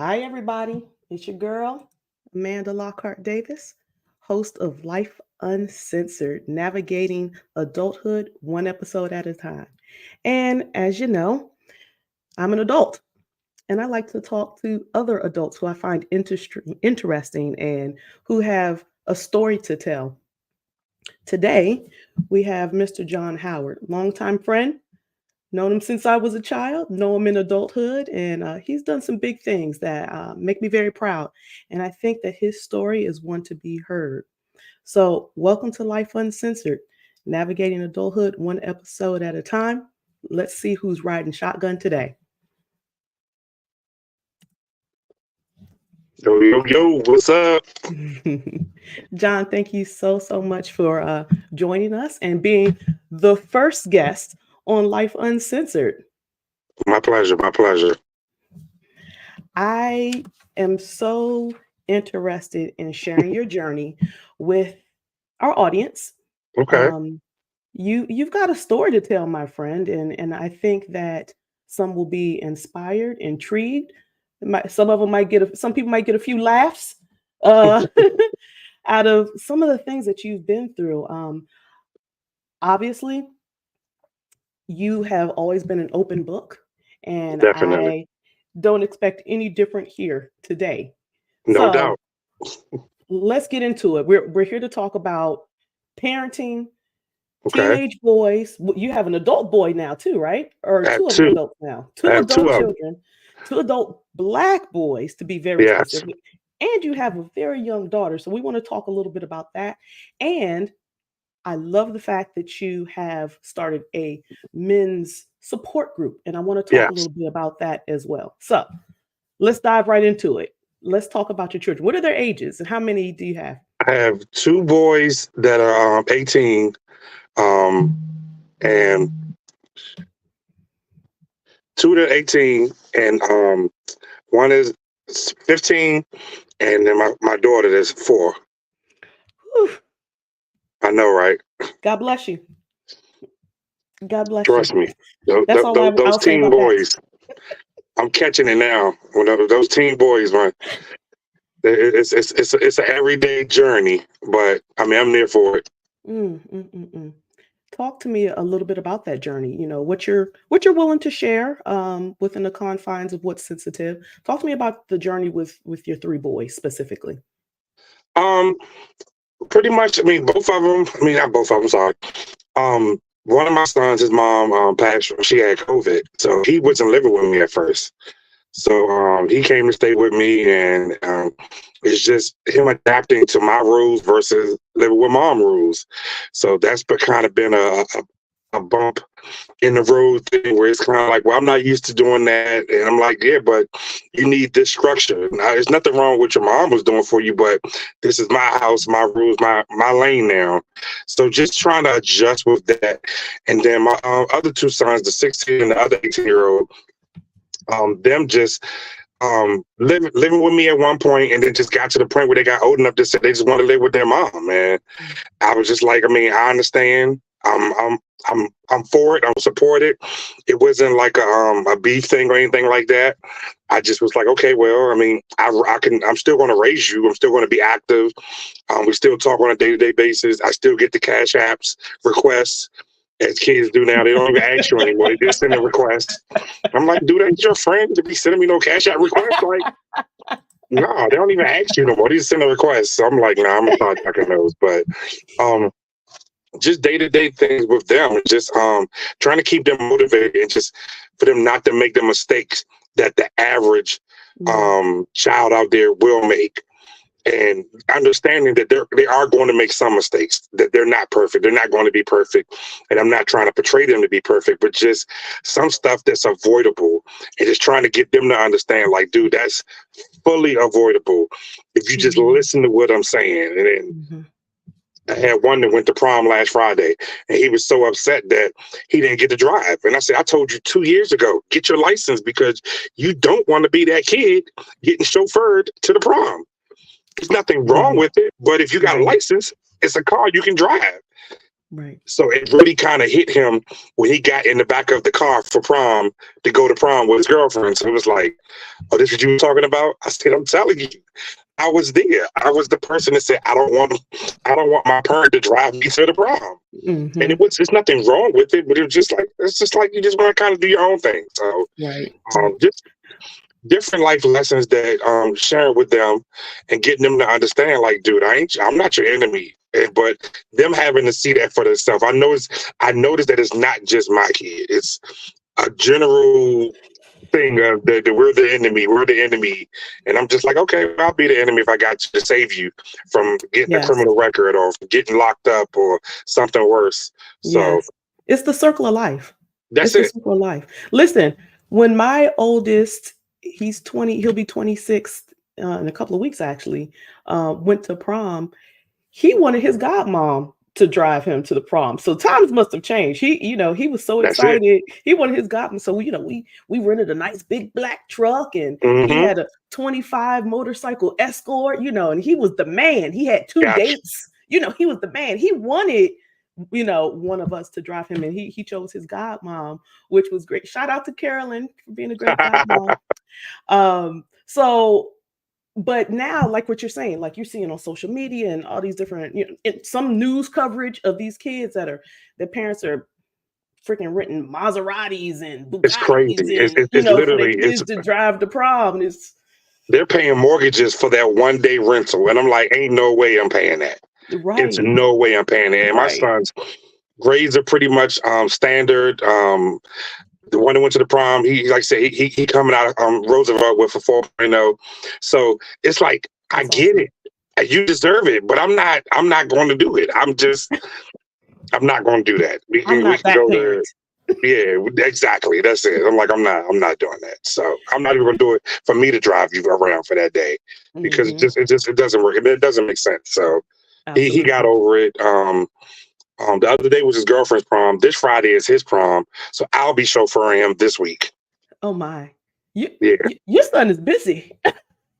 Hi, everybody. It's your girl, Amanda Lockhart Davis, host of Life Uncensored, navigating adulthood one episode at a time. And as you know, I'm an adult and I like to talk to other adults who I find interesting and who have a story to tell. Today, we have Mr. John Howard, longtime friend, known him since I was a child, know him in adulthood, and he's done some big things that make me very proud. And I think that his story is one to be heard. So, welcome to Life Uncensored, navigating adulthood one episode at a time. Let's see who's riding shotgun today. Yo, yo, yo, what's up? John, thank you so much for joining us and being the first guest on Life Uncensored. My pleasure, my pleasure. I am so interested in sharing your journey with our audience. Okay. You've got a story to tell, my friend, and I think that some will be inspired, intrigued. Some of them some people might get a few laughs uh, out of some of the things that you've been through. Obviously, you have always been an open book, and Definitely. I don't expect any different here today. No So doubt. let's get into it. We're here to talk about parenting, Okay. teenage boys. You have an adult boy now too, right? Or I have two of them two. adults now. I Two have two adult of them. children, two adult Black boys to be very Yes. specific. And you have a very young daughter. So we want to talk a little bit about that. And I love the fact that you have started a men's support group. And I want to talk a Yes. little bit about that as well. So let's dive right into it. Let's talk about your children. What are their ages and how many do you have? I have two boys that are 18, and two that are 18, and one is 15, and then my daughter that's 4. Whew. I know, right? God bless you. God bless you. Trust me. Those, That's all those I'll say teen about that. boys, I'm catching it now. When those teen boys, man, it's an everyday journey, but I mean, I'm there for it. Mm, mm, mm, mm. Talk to me a little bit about that journey. You know what you're willing to share within the confines of what's sensitive. Talk to me about the journey with your three boys specifically. Um, Pretty much. I mean, both of them. I mean, not both of them. Sorry. One of my sons, his mom passed. She had COVID, so he wasn't living with me at first. So he came to stay with me, and it's just him adapting to my rules versus living with mom rules. So that's kind of been a bump in the road thing where it's kind of like, well, I'm not used to doing that. And I'm like, yeah, but you need this structure. Now, there's nothing wrong with your mom was doing for you, but this is my house, my rules, my lane now. So just trying to adjust with that. And then my other two sons, the 16 and the other 18-year-old, them just living with me at one point, and then just got to the point where they got old enough to say they just want to live with their mom. And I was just like, I mean, I understand. I'm for it. I'm support it. It wasn't like a beef thing or anything like that. I just was like, okay, well, I mean, I can. I'm still going to raise you. I'm still going to be active. We still talk on a day-to-day basis. I still get the cash apps requests as kids do now. They don't even ask you anymore. They just send a request. I'm like, dude, ain't your friend to be sending me no cash app request? Like, no, they don't even ask you no more. They just send a request. So I'm like, nah, I'm gonna start ducking those. But just day-to-day things with them, just trying to keep them motivated and just for them not to make the mistakes that the average child out there will make, and understanding that they are going to make some mistakes, that they're not perfect, they're not going to be perfect, and I'm not trying to portray them to be perfect, but just some stuff that's avoidable, and just trying to get them to understand, like, dude, that's fully avoidable if you just listen to what I'm saying. And then I had one that went to prom last Friday, and he was so upset that he didn't get to drive. And I said, I told you 2 years ago, get your license, because you don't want to be that kid getting chauffeured to the prom. There's nothing wrong with it, but if you got a license, it's a car you can drive. Right. So it really kind of hit him when he got in the back of the car for prom to go to prom with his girlfriend. So it was like, oh, this is what you were talking about? I said, I'm telling you, I was there. I was the person that said, I don't want my parent to drive me to the prom. And Hmm. it's nothing wrong with it, but it's just like you just want to kind of do your own thing. So Right. Right. just different life lessons that sharing with them and getting them to understand, like, dude, I'm not your enemy. But them having to see that for themselves. I noticed that it's not just my kid. It's a general thing of that we're the enemy, and I'm just like, okay, well, I'll be the enemy if I got to save you from getting a Yes. criminal record or getting locked up or something worse. So Yes. It's the circle of life. that's It's the it. circle of life. Listen, when my oldest, he's 20, he'll be 26 in a couple of weeks actually, went to prom. He wanted his godmom to drive him to the prom. So times must have changed. He was so That's it. excited. He wanted his godmom. So we rented a nice big black truck, and he Mm-hmm. had a 25 motorcycle Escort, and he was the man. He had two Gotcha. gates. He was the man. He wanted, one of us to drive him, and he chose his godmom, which was great. Shout out to Carolyn for being a great godmom. So but now, like what you're saying, like you're seeing on social media and all these different, some news coverage of these kids their parents are freaking renting Maseratis and It's crazy. Bugattis and, It's for their literally kids to drive to prom. And it's they're paying mortgages for that 1 day rental, and I'm like, ain't no way I'm paying that. It's right, no way I'm paying it. And my right. son's grades are pretty much standard. The one that went to the prom, he like I said, he coming out of Roosevelt with a 4.0. So it's like I That's get awesome. it. You deserve it, but I'm not going to do it. I'm not going to do that. I'm We not can that go parent. there. Yeah, exactly. That's it. I'm not doing that. So I'm not even going to do it for me to drive you around for that day because Hmm. it doesn't work. It doesn't make sense. So he got Absolutely. over it. The other day was his girlfriend's prom. This Friday is his prom, so I'll be chauffeuring him this week. Oh my, you, Yeah, your son is busy.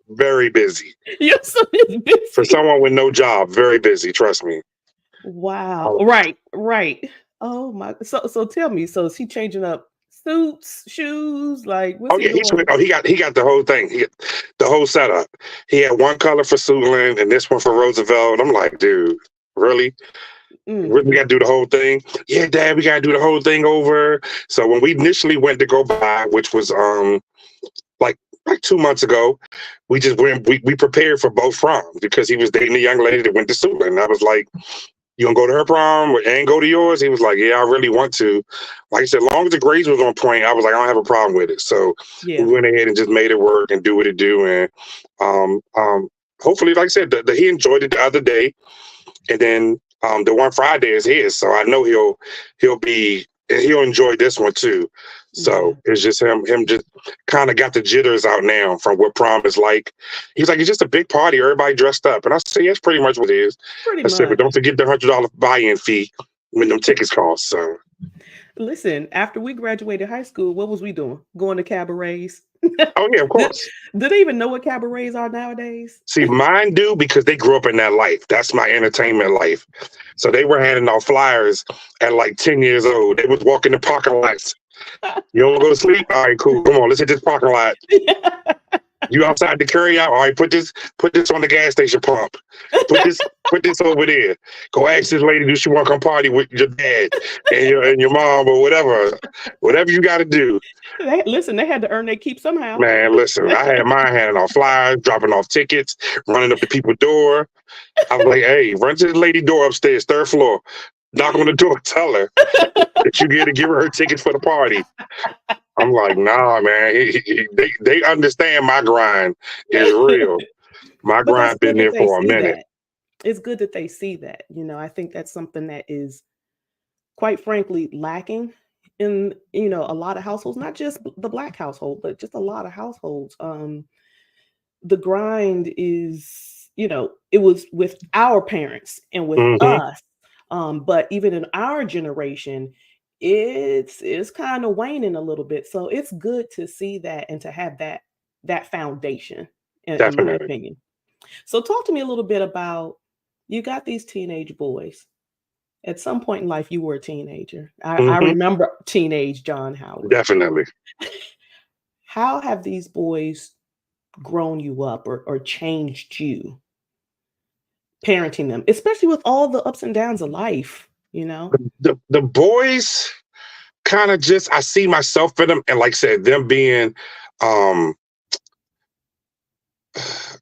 very busy Your son is for busy. someone with no job. Very busy, trust me. Wow. Oh, Right, right. Oh my. So tell me, so is he changing up suits, shoes? Like, what's oh he yeah, doing? he got the whole thing. The whole setup. He had one color for Suitland and this one for Roosevelt. And I'm like, dude, really? We got to do the whole thing? Yeah, Dad, we got to do the whole thing over. So when we initially went to go by, which was like 2 months ago, we just went. We prepared for both proms because he was dating a young lady that went to Suitland. And I was like, you gonna go to her prom and go to yours? He was like, yeah, I really want to. Like I said, as long as the grades was on point, I was like, I don't have a problem with it. So we Yeah. went ahead and just made it work and do what it do. And hopefully, like I said, he enjoyed it the other day. And then the one Friday is his. So I know he'll enjoy this one too. Yeah. So it's just him just kind of got the jitters out now from what prom is like. He's like, it's just a big party, everybody dressed up. And I say, that's pretty much what it is. Pretty I said, but much. don't forget the $100 buy-in fee when them tickets cost. So, Listen, after we graduated high school, what was we doing? Going to cabarets. oh yeah, of Did, course. do they even know what cabarets are nowadays? See, mine do because they grew up in that life. That's my entertainment life. So they were handing out flyers at like 10 years old. They was walking the parking lots. You don't want to go to sleep? All right, cool. Come on, let's hit this parking lot. You outside the carry out? All right, put this on the gas station pump. Put this over there. Go ask this lady, do she want to come party with your dad and your mom or whatever. Whatever you got to do. Listen, they had to earn their keep somehow. Man, listen, I had mine handing off flyers, dropping off tickets, running up to people's door. I was like, hey, run to the lady door upstairs, third floor. Knock on the door, tell her that you get to give her tickets for the party. I'm like, nah, man. They understand my grind is real. My But that's grind good been that there they for a see minute. that. It's good that they see that. I think that's something that is, quite frankly, lacking in, a lot of households, not just the Black household, but just a lot of households. The grind is, it was with our parents and with Hmm. us. But even in our generation, it's kind of waning a little bit. So it's good to see that and to have that foundation, in my Definitely. opinion. So talk to me a little bit about, you got these teenage boys. At some point in life, you were a teenager. I Hmm. remember teenage John Howard. Definitely. How have these boys grown you up or changed you parenting them, especially with all the ups and downs of life, you know? The boys kind of just I see myself in them, and like I said, them being um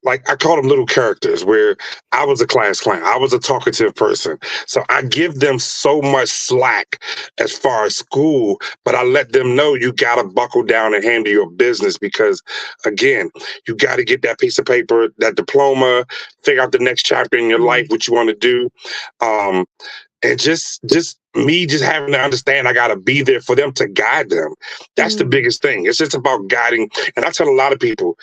like I call them little characters where I was a class clown. I was a talkative person. So I give them so much slack as far as school, but I let them know you got to buckle down and handle your business because, again, you got to get that piece of paper, that diploma, figure out the next chapter in your life, Mm, what you want to do. Um, and just me just having to understand I gotta be there for them to guide them. That's the mm, biggest thing. It's just about guiding. And I tell a lot of people,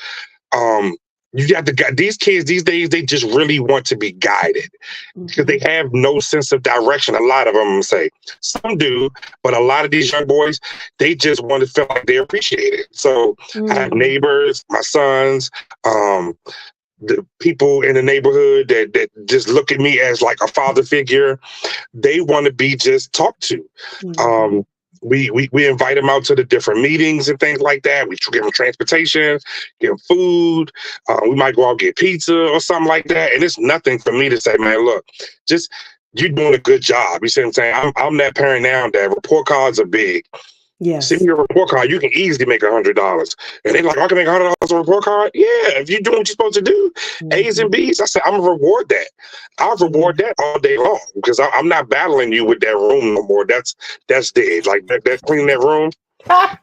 um, you got to guide these kids these days. They just really want to be guided because they mhm, have no sense of direction. A lot of them say some do, but a lot of these young boys, they just want to feel like they're appreciated. So I have mm, neighbors, my sons, um, the people in the neighborhood that just look at me as like a father figure. They want to be just talked to. mhm, Um, we invite them out to the different meetings and things like that. We give them transportation, give them food. We might go out get pizza or something like that. And it's nothing for me to say, man, look, just you're doing a good job. You see what I'm saying? I'm that parent now that report cards are big. Send me yes. your report card. You can easily make $100. And they're like, I can make $100 a report card. Yeah, if you're doing what you're supposed to do, A's and Mhm, B's. I said, I'm gonna reward that. I'll reward yeah. that all day long because I'm not battling you with that room no more. That's dead. Like that cleaning that room.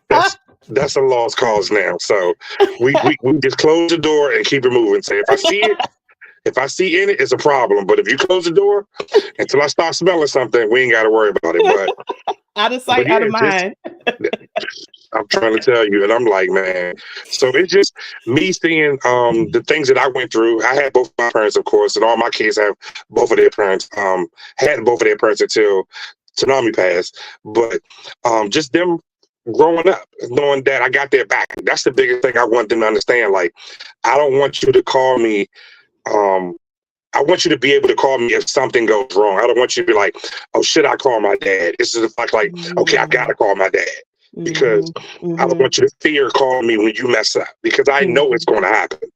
That's that's a lost cause now. So we just close the door and keep it moving. Say if I see in it, it's a problem. But if you close the door until I start smelling something, we ain't got to worry about it. Out of But sight, out yeah, of just mind. I'm trying to tell you, and I'm like, man. So it's just me seeing the things that I went through. I had both my parents, of course, and all my kids have both of their parents. Had both of their parents until Tsunami passed. But just them growing up, knowing that I got their back. That's the biggest thing I want them to understand. Like, I don't want you to call me. Um, I want you to be able to call me if something goes wrong. I don't want you to be like, oh, should I call my dad? It's just like, okay, I Mm, gotta call my dad because mhm, I don't mhm, want you to fear calling me when you mess up because I know it's mhm, going to happen.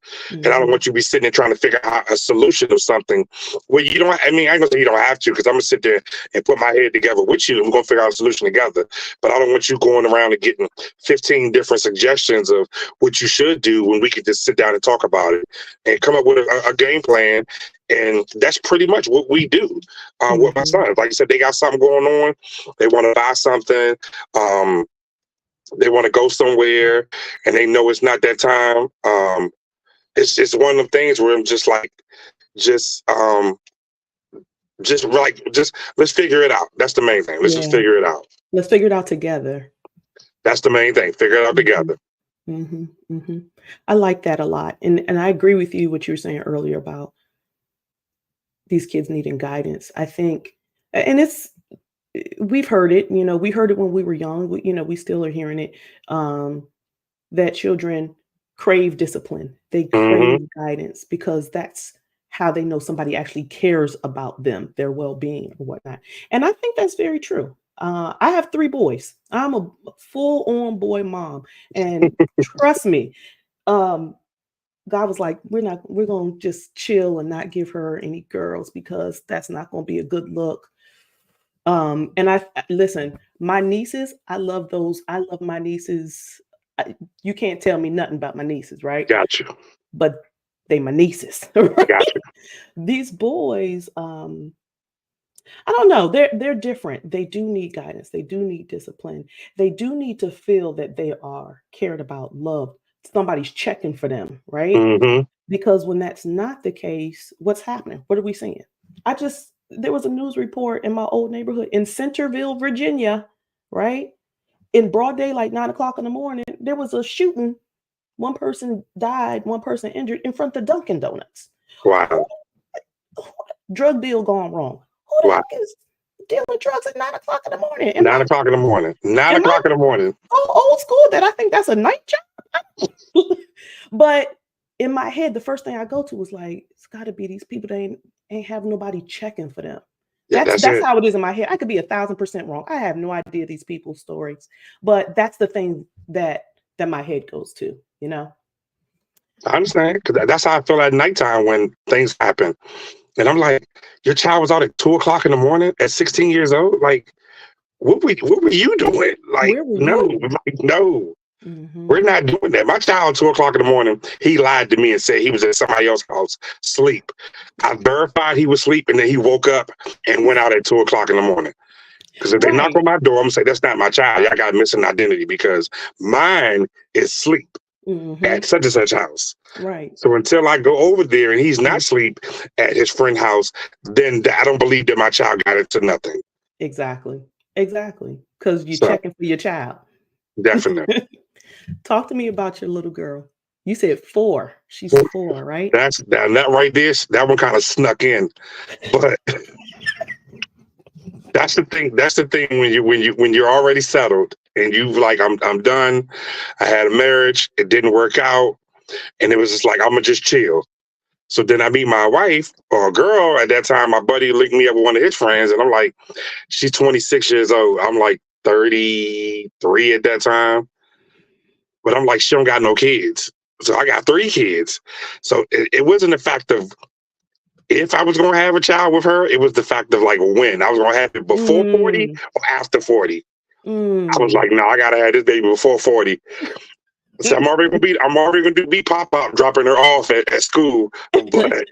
And I don't mhm, want you to be sitting there trying to figure out a solution of something where you don't, I mean, I know you don't have to because I'm going to sit there and put my head together with you and we're going to figure out a solution together. But I don't want you going around and getting 15 different suggestions of what you should do when we could just sit down and talk about it and come up with a game plan. And that's pretty much what we do with my mhm. sons. Like I said, they got something going on. They want to buy something. Um, they want to go somewhere and they know it's not that time. It's one of the things where I'm just like, just just let's figure it out. That's the main thing. Let's just Yeah. figure it out. Let's figure it out together. That's the main thing. Figure it out Mhm, together. mhm, mhm. I like that a lot, and I agree with you what you were saying earlier about these kids needing guidance. I think and it's we've heard it, we heard it when we were young, we still are hearing it, that children crave discipline. They Hmm. crave guidance because that's how they know somebody actually cares about them, their well-being or whatnot. And I think that's very true. I have 3 boys. I'm a full-on boy mom, and trust me, um, God was like, we're gonna just chill and not give her any girls because that's not gonna be a good look. And listen, my nieces, I love my nieces. You can't tell me nothing about my nieces, right? Got you. But they my nieces, right? Got you. These boys, I don't know, they're different. They do need guidance. They do need discipline. They do need to feel that they are cared about, loved. Somebody's checking for them, right? Hmm. Because when that's not the case, what's happening? What are we seeing? There was a news report in my old neighborhood in Centerville, Virginia, right? In broad daylight, 9 o'clock in the morning, there was a shooting. One person died, one person injured in front of Dunkin' Donuts. Who, Wow. who drug deal gone wrong? Who the Wow. heck is dealing drugs at 9 o'clock in the morning? 9 o'clock in the morning. Nine Am I o'clock in the morning. so old school that I think that's a night job? But in my head, the first thing I go to was like, it's got to be these people that ain't have nobody checking for them. Yeah, That's that's that's it. how it is in my head. I could be 1,000% wrong. I have no idea these people's stories, but that's the thing that my head goes to, you know? I understand because that's how I feel at nighttime when things happen. And I'm like, your child was out at 2 o'clock in the morning at 16 years old. Like, what were you doing? Like, Where were no, you? like, no, we're Mhm. not doing that. My child, 2 o'clock in the morning, he lied to me and said he was at somebody else's house sleep. I verified he was asleep, and then he woke up and went out at 2 o'clock in the morning. Because if they knock Right. on my door, I'm gonna say that's not my child. Y'all got missing identity because mine is sleep at Mhm. such and such house. Right. So until I go over there and he's not Mhm. asleep at his friend's house, then I don't believe that my child got into nothing. Exactly. Exactly. Because 'Cause you're So checking for your child. definitely. Talk to me about your little girl. You said 4. She's 4, right? That right there, that one kind of snuck in. But that's the thing. That's the thing when you're already settled and you like I'm done. I had a marriage. It didn't work out, and it was just like I'm gonna just chill. So then I meet my wife or a girl at that time. My buddy linked me up with one of his friends, and I'm like, she's 26 years old. I'm like 33 at that time, but I'm like, she don't got no kids. So I got 3 kids. So it wasn't the fact of if I was gonna have a child with her, it was the fact of like when I was gonna have it before 40 Mm. or after 40. I was Mm. like, no, I gotta have this baby before 40. So I'm already gonna do be pop up dropping her off at school, but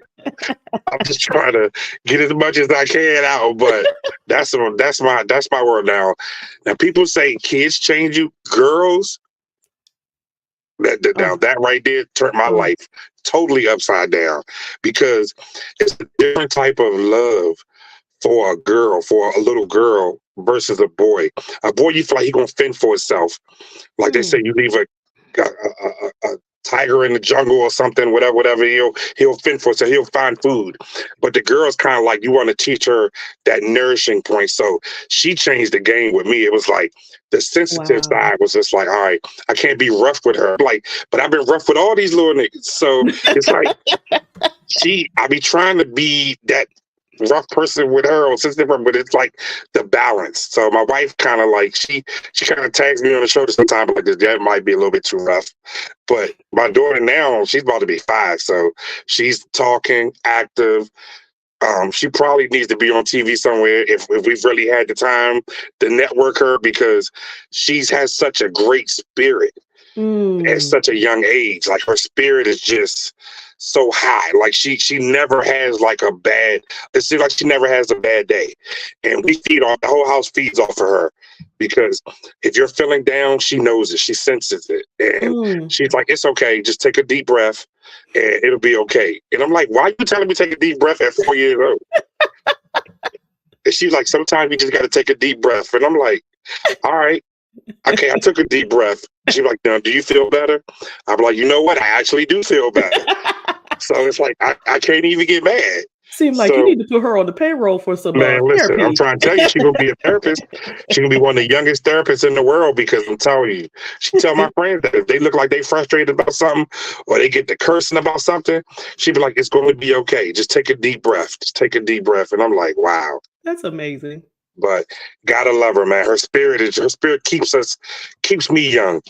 I'm just trying to get as much as I can out. But that's my word now. Now people say kids change you, girls. Now Oh, that right there turned my oh. life totally upside down because it's a different type of love for a girl, for a little girl versus a boy. A boy, you feel like he gonna fend for himself. Like they say, Mm. you leave a tiger in the jungle or something, whatever. He'll fend for himself. He'll find food. But the girl's kind of like you want to teach her that nourishing point. So she changed the game with me. It was like the sensitive Wow. side was just like, all right, I can't be rough with her. Like, but I've been rough with all these little niggas. So it's like I be trying to be that rough person with her or sensitive, but it's like the balance. So my wife kind of like she kind of tags me on the shoulder sometimes like this. That might be a little bit too rough. But my daughter now, she's about to be 5, so she's talking, active. She probably needs to be on TV somewhere if we've really had the time to network her because she's has such a great spirit at Mm. such a young age. Like her spirit is just so high. Like she never has like a bad. It seems like she never has a bad day, and we feed off the whole house feeds off of her because if you're feeling down, she knows it. She senses it, and Mm. she's like, "It's okay. Just take a deep breath, and it'll be okay." And I'm like, "Why are you telling me to take a deep breath at 4 years old?" And she's like, "Sometimes you just got to take a deep breath," and I'm like, "All right." Okay, I took a deep breath. She's like, now, do you feel better? I'm like, you know what? I actually do feel better. So it's like, I can't even get mad. Seem like you So, need to put her on the payroll for some, man, listen, I'm therapy. trying to tell you, she's going to be a therapist. She's going to be one of the youngest therapists in the world because I'm telling you, she tell my friends that if they look like they frustrated about something or they get to cursing about something, she'd be like, it's going to be okay. Just take a deep breath. Just take a deep breath. And I'm like, wow. That's amazing. But gotta love her, man. Her spirit keeps me young.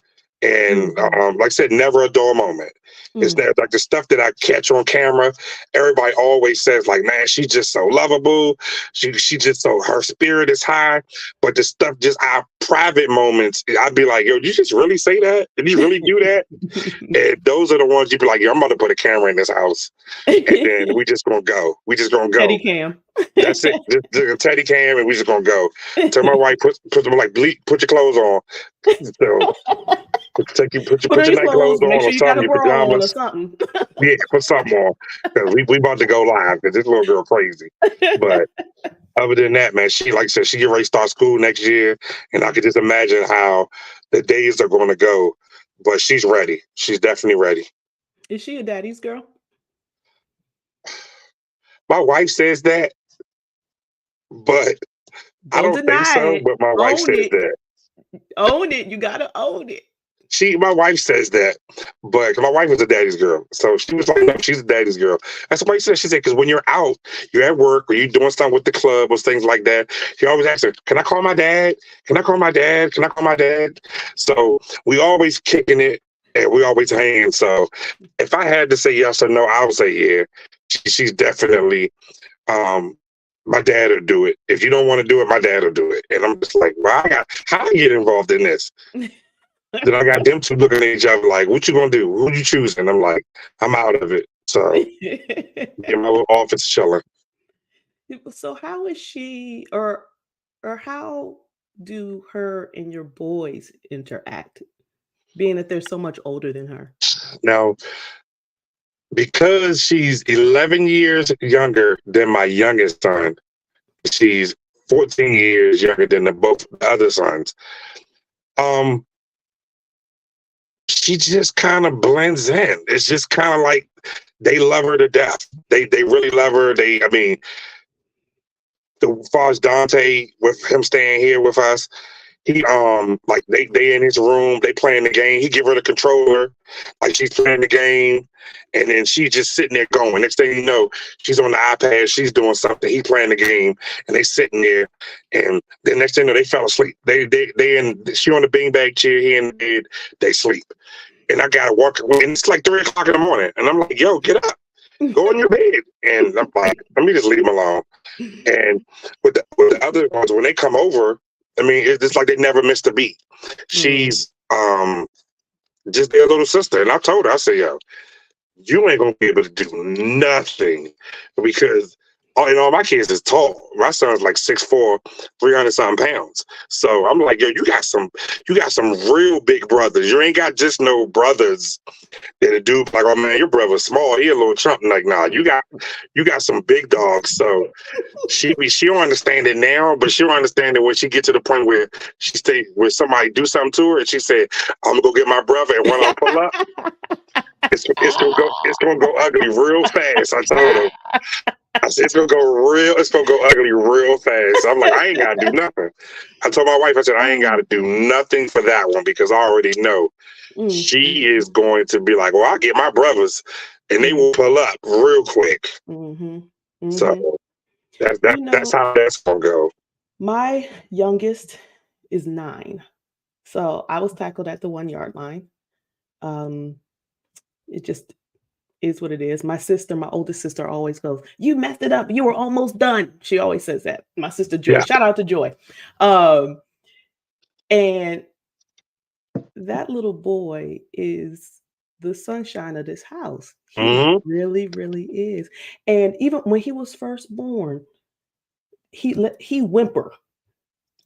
And Mhm. like I said, never a dull moment. It's Mm. that like the stuff that I catch on camera. Everybody always says like, man, she's just so lovable. She just so her spirit is high. But the stuff, just our private moments, I'd be like, yo, did you just really say that? Did you really do that? And those are the ones you'd be like, yo, I'm about to put a camera in this house, and then we just gonna go. We just gonna Teddy go. cam. That's it. Just a Teddy cam, and we just gonna go. Tell my wife put them like put your clothes on. So Put put on your your night clothes, clothes make on or sure you got something, a your bra on or pajamas. something. Yeah, put something on because we about to go live because this little girl crazy. But other than that, man, she like I said, she get ready to start school next year, and I could just imagine how the days are going to go. But she's ready. She's definitely ready. Is she a daddy's girl? My wife says that, but I Don't don't think deny so. it. But my wife Own says it. that. Own it. You gotta own it. my wife says that, but 'cause my wife was a daddy's girl, so she was like, no, she's a daddy's girl. That's what she said, because when you're out, you're at work, or you're doing something with the club or things like that. She always asks her, "Can I call my dad? Can I call my dad? Can I call my dad?" So we always kicking it, and we always hanging. So if I had to say yes or no, I would say yeah. She's definitely. My dad will do it. If you don't want to do it, my dad will do it. And I'm just like, well, how do I get involved in this? Then I got them two looking at each other like, what you gonna do? Who you choosing? I'm like, I'm out of it. So in my little office chilling. So how is she, or how do her and your boys interact, being that they're so much older than her? Now, because she's 11 years younger than my youngest son, she's 14 years younger than both the other sons. She just kind of blends in. It's just kind of like they love her to death. They really love her. I mean, as far as Dante, with him staying here with us, he like they in his room, they playing the game. He give her the controller, like she's playing the game, and then she just sitting there going. Next thing you know, she's on the iPad, she's doing something, he playing the game, and they sitting there, and the next thing you know, they fell asleep. She on the beanbag chair, he in the bed, they sleep. And I gotta walk away, and it's like 3 o'clock in the morning, and I'm like, yo, get up, go in your bed. And I'm like, let me just leave them alone. And with the other ones, when they come over, I mean, it's like they never missed a beat. She's just their little sister. And I told her, I said, yo, you ain't gonna be able to do nothing, because all my kids is tall. My son's like 6'4", 300-something pounds. So I'm like, yo, you got some real big brothers. You ain't got just no brothers that a dude like, oh man, your brother's small, he a little chump. Like, nah, you got some big dogs. So she don't understand it now, but she'll understand it when she get to the point where where somebody do something to her, and she said, I'm gonna go get my brother, and when I pull up, it's gonna go ugly real fast. I told her. I said, it's gonna go ugly real fast. I'm like, I ain't gotta do nothing. I told my wife, I said, I ain't gotta do nothing for that one, because I already know she is going to be like, well, I'll get my brothers, and they will pull up real quick. So that's how that's gonna go. My youngest is 9. So I was tackled at the 1-yard line. It just is what it is. My oldest sister, always goes, "You messed it up. You were almost done." She always says that. My sister Joy. Yeah. Shout out to Joy. And that little boy is the sunshine of this house. He really, really is. And even when he was first born, he whimper.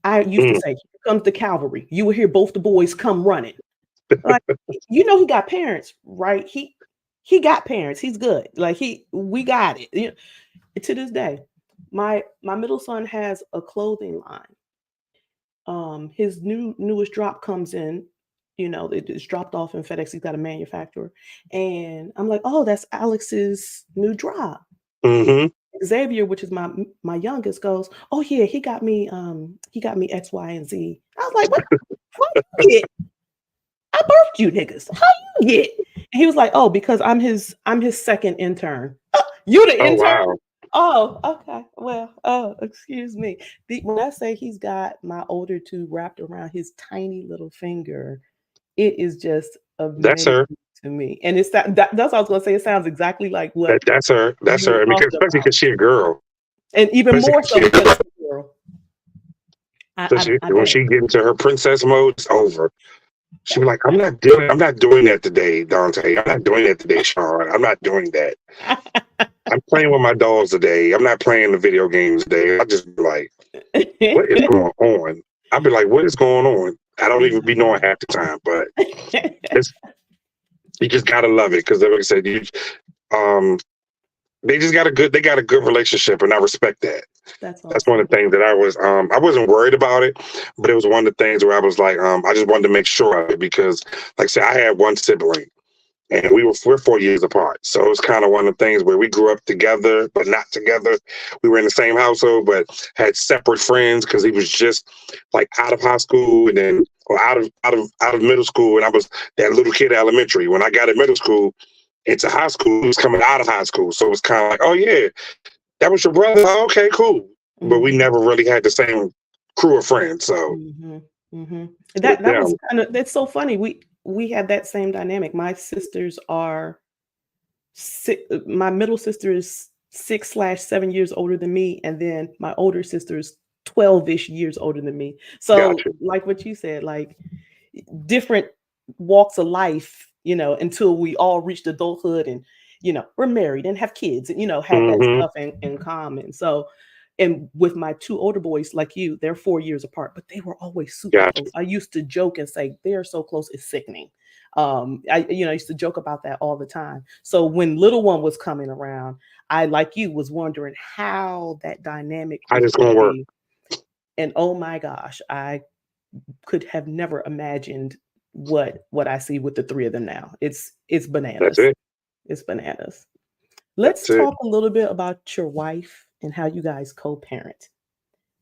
I used to say, "Here comes the cavalry." You will hear both the boys come running. Like, he got parents, right? He got parents. He's good. Like we got it. You know, to this day, my middle son has a clothing line. His newest drop comes in. You know, it's dropped off in FedEx. He's got a manufacturer, and I'm like, "Oh, that's Alex's new drop." Xavier, which is my youngest, goes, "Oh yeah, he got me X, Y, and Z." I was like, "What you get? I birthed you niggas. How you get?" And he was like, "Oh, because I'm his second intern." You the intern? Wow. Oh, okay. Well, excuse me. When I say he's got my older two wrapped around his tiny little finger, it is just amazing. That's her. To me. And that's what I was gonna say. It sounds exactly like what that's her. That's her. I mean, especially because she's a girl. And even more so because she's a girl. When she get into her princess mode, it's over. She was like, I'm not doing that today, Dante. I'm not doing that today, Sean. I'm not doing that. I'm playing with my dolls today. I'm not playing the video games today. I just be like, what is going on? I'll be like, what is going on? I don't even be knowing half the time, but you just gotta love it, because like I said, they got a good relationship, and I respect that. That's one of the things that I wasn't worried about it, but it was one of the things where I was like, I just wanted to make sure of it, because like I said, I had one sibling, and we're 4 years apart. So it was kind of one of the things where we grew up together, but not together. We were in the same household, but had separate friends, because he was just like out of high school, and then or out of middle school, and I was that little kid at elementary. When I got in middle school into high school, he was coming out of high school, so it was kind of like, oh yeah, that was your brother. Oh, okay, cool. But we Mhm. never really had the same crew of friends. So Mhm. Mhm. with That was them, kind of that's so funny. We had that same dynamic. My sisters are my middle sister is 6/7 years older than me, and then my older sister is 12-ish years older than me. got So, you. like what you said, like different walks of life, until we all reached adulthood and, we're married and have kids and, had that Hmm. stuff in common. So, and with my two older boys, like you, they're 4 years apart, but they were always super Got close. I used to joke and say they are so close, it's sickening. I used to joke about that all the time. So when little one was coming around, I, like you, was wondering how that dynamic How was this going gonna to work? be. And oh my gosh, I could have never imagined what I see with the three of them now. It's That's bananas. it. It's bananas. Let's That's it. talk a little bit about your wife and how you guys co-parent.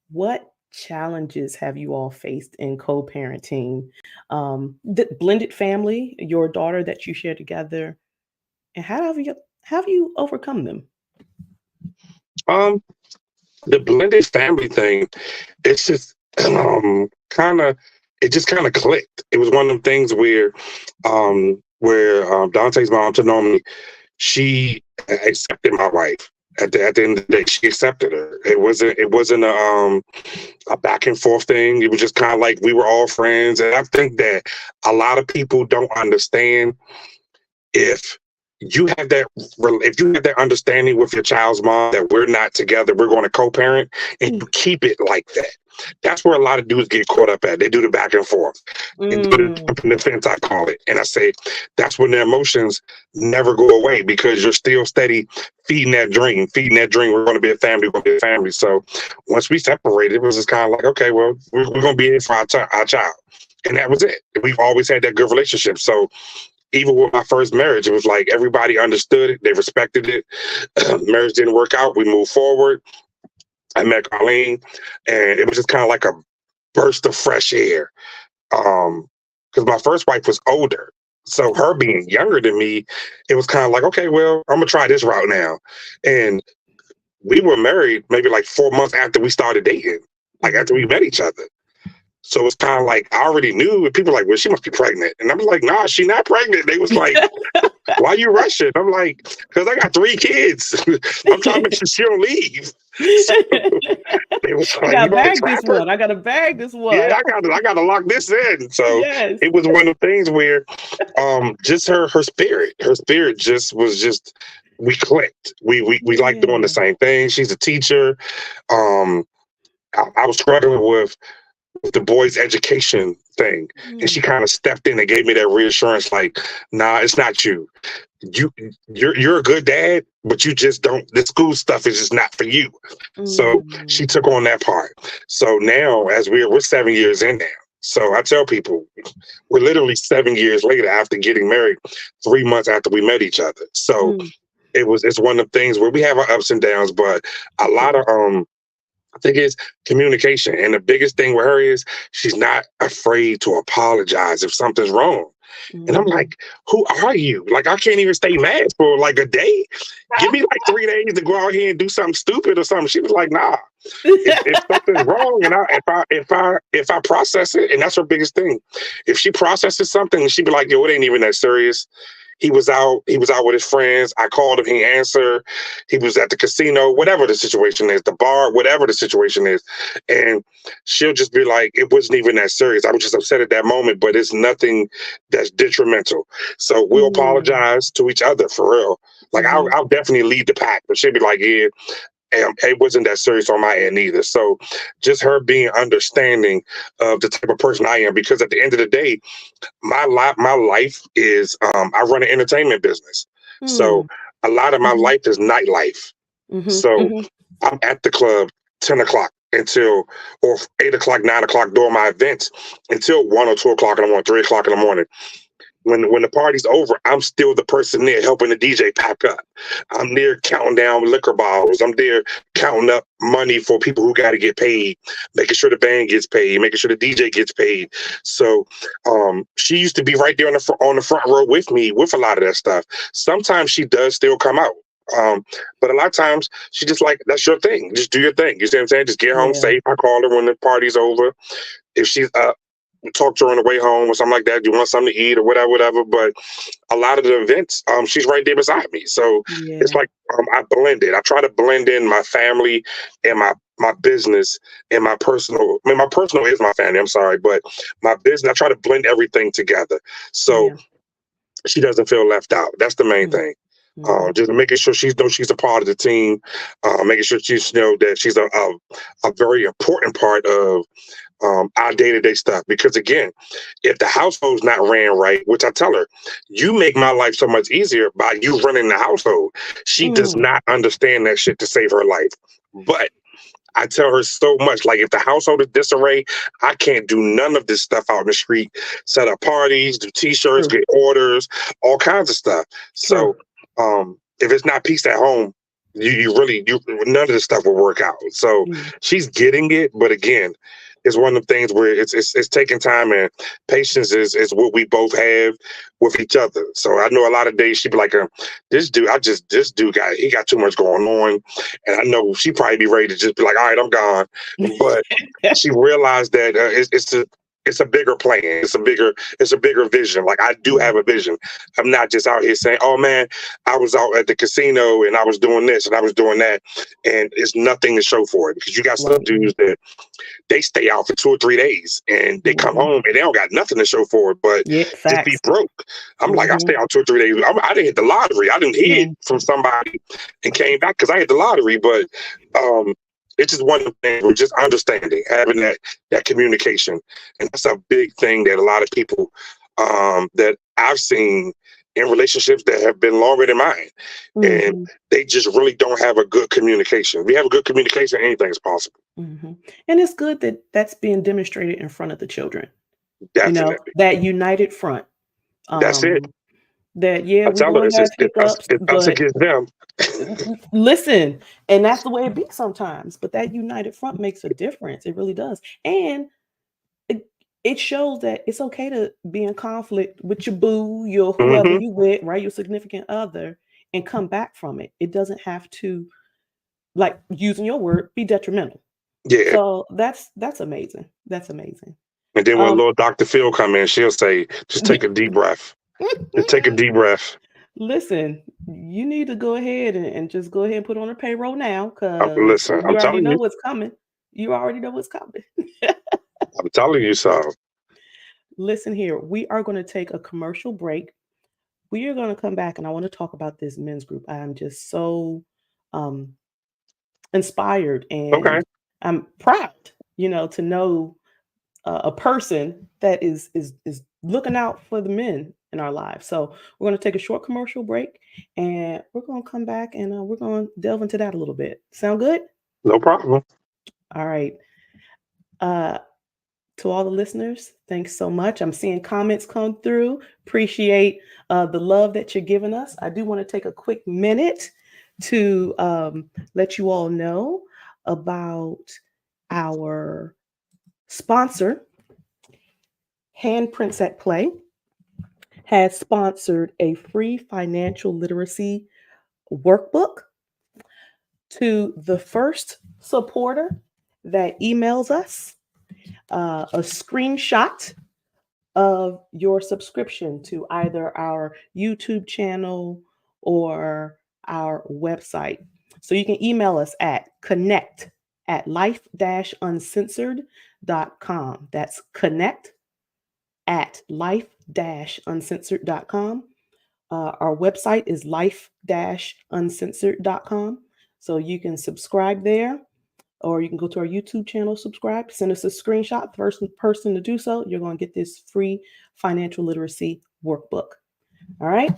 What challenges have you all faced in co-parenting? The blended family, your daughter that you share together, and how have you overcome them? Um, the blended family thing, it's just kind of it just kind of clicked. It was one of them things where Dante's mom Tanomi, she accepted my wife. At the end of the day, she accepted her. It wasn't a back and forth thing. It was just kind of like we were all friends. And I think that a lot of people don't understand if if you have that understanding with your child's mom that we're not together, we're going to co-parent, and Mm, you keep it like that. That's where a lot of dudes get caught up at. They do the back and forth. They do the mm, jumping the fence, I call it. And I say that's when their emotions never go away because you're still steady feeding that dream, We're going to be a family, we're going to be a family. So once we separated, it was just kind of like, okay, well, we're going to be here for our child. And that was it. We've always had that good relationship. So even with my first marriage, it was like everybody understood it, they respected it. Marriage didn't work out, we moved forward. I met Colleen, and it was just kind of like a burst of fresh air. Because my first wife was older, so her being younger than me, it was kind of like, okay, well, I'm gonna try this route now. And we were married maybe like 4 months after we started dating, like after we mhm. met each other. So it's kind of like I already knew, and people were like, well, she must be pregnant, and I was like, nah, she not pregnant. They was like, why you rushing? I'm like, because I got 3 kids. I'm trying to make sure she don't leave. So they was I like, you gotta gonna bag this trap her? one. I gotta bag this Yeah, one. I gotta lock this in. So Yes. it was one of the things where just her spirit just we clicked. We like doing the Yeah. same thing. She's a teacher. Um I was struggling with the boys' education thing. And she Mm, kind of stepped in and gave me that reassurance, like, nah, it's not you. you you're a good dad, but you just don't, the school stuff is just not for you. So she mm, took on that part. So now as we're 7 years in now. So I tell people we're literally 7 years later after getting married, 3 months after we met each other. So mm, it's one of the things where we have our ups and downs, but a of lot of course. I think it's communication. And the biggest thing with her is she's not afraid to apologize if something's wrong. And I'm Mhm. like, who are you? Like, I can't even stay mad for like a day. Give me like 3 days to go out here and do something stupid or something. She was like, nah. If something's wrong and if I process it, and that's her biggest thing. If she processes something, she'd be like, yo, it ain't even that serious. He was out with his friends. I called him, he answered. He was at the casino, whatever the situation is, the bar, whatever the situation is. And she'll just be like, it wasn't even that serious. I was just upset at that moment, but it's nothing that's detrimental. So we'll Mm, apologize to each other for real. Like I'll, mhm, I'll definitely lead the pack, but she'll be like, yeah, it wasn't that serious on my end either. So just her being understanding of the type of person I am, because at the end of the day, my life is I run an entertainment business. So mm, a lot of my mhm, life is nightlife. mhm, So mhm, I'm at the club 10 o'clock until, or 8 o'clock, 9 o'clock during my events until 1 or 2 o'clock in the morning, 3 o'clock in the morning. when the party's over, I'm still the person there helping the DJ pack up. I'm there counting down liquor bottles. I'm there counting up money for people who got to get paid, making sure the band gets paid, making sure the DJ gets paid. So she used to be right there on the front row with me with a lot of that stuff. Sometimes she does still come out. But a lot of times she just like, that's your thing. Just do your thing. You see what I'm saying? Just get home Yeah. safe. I call her when the party's over. If she's up, talk to her on the way home or something like that. Do you want something to eat or whatever? But a lot of the events, she's right there beside me. So it's Yeah. like I blend it. I try to blend in my family and my business and my personal. I mean, my personal is my family. I'm sorry, but my business. I try to blend everything together. So Yeah. she doesn't feel left out. That's the main Mm. thing. Mhm. Just making sure she knows she's a part of the team, making sure she's that she's a very important part of our day-to-day stuff. Because again, if the household's not ran right, which I tell her, you make my life so much easier by you running the household. She does Mm. not understand that shit to save her life. But I tell her so much, like if the household is disarray, I can't do none of this stuff out in the street, set up parties, do t-shirts, True. get orders, all kinds of stuff. True. So if it's not peace at home, you really none of this stuff will work out. So Mm. she's getting it, but again, it's one of the things where it's taking time, and patience is what we both have with each other. So I know a lot of days she'd be like, this dude got too much going on. And I know she probably be ready to just be like, all right, I'm gone. But she realized that it's a bigger plan. It's a bigger vision. Like I do have a vision. I'm not just out here saying, oh man, I was out at the casino and I was doing this and I was doing that. And it's nothing to show for it, because you got some Right. dudes that they stay out for 2 or 3 days and they come Mhm. home and they don't got nothing to show for it, but Yeah. just be Facts. broke. I'm like, I Mhm. stay out 2 or 3 days. I didn't hit the lottery. I didn't hid Mm. from somebody and came back because I hit the lottery. But it's just one of the things where just understanding, having that communication, and that's a big thing that a lot of people that I've seen in relationships that have been longer than mine, and Mhm. they just really don't have a good communication. If we have a good communication, anything is possible. Mhm. And it's good that that's being demonstrated in front of the children. Definitely. That united front. That's it. Um, that yeah, I we're tell her gonna have hiccups, it's us but against them. listen, and that's the way it be sometimes. But that united front makes a difference. It really does. And it, it shows that it's okay to be in conflict with your boo, your whoever Hmm. you with, right? Your significant other, and come back from it. It doesn't have to, like using your word, be detrimental. Yeah. So that's amazing. That's amazing. And then when Um, little Dr. Phil come in, she'll say, just take a deep breath. Just take a deep breath. listen, you need to go ahead and just go ahead and put on a payroll now because Listen, you already know what's coming. You already know what's coming. I'm telling you so. Listen here, we are going to take a commercial break. We are going to come back and I want to talk about this men's group. I'm just so um, inspired Okay. and I'm proud, to know a person that is looking out for the men in our lives. So we're going to take a short commercial break, and we're going to come back and we're going to delve into that a little bit. Sound good? No problem. All right. Uh, to all the listeners, thanks so much. I'm seeing comments come through. Appreciate the love that you're giving us. I do want to take a quick minute to let you all know about our sponsor, Handprints at Play, has sponsored a free financial literacy workbook. To the first supporter that emails us a screenshot of your subscription to either our YouTube channel or our website. So you can email us at connect@life-uncensored.com. That's connect@life-uncensored.com. Our website is life-uncensored.com. So you can subscribe there, or you can go to our YouTube channel, subscribe, send us a screenshot. The first person to do so, you're going to get this free financial literacy workbook. All right.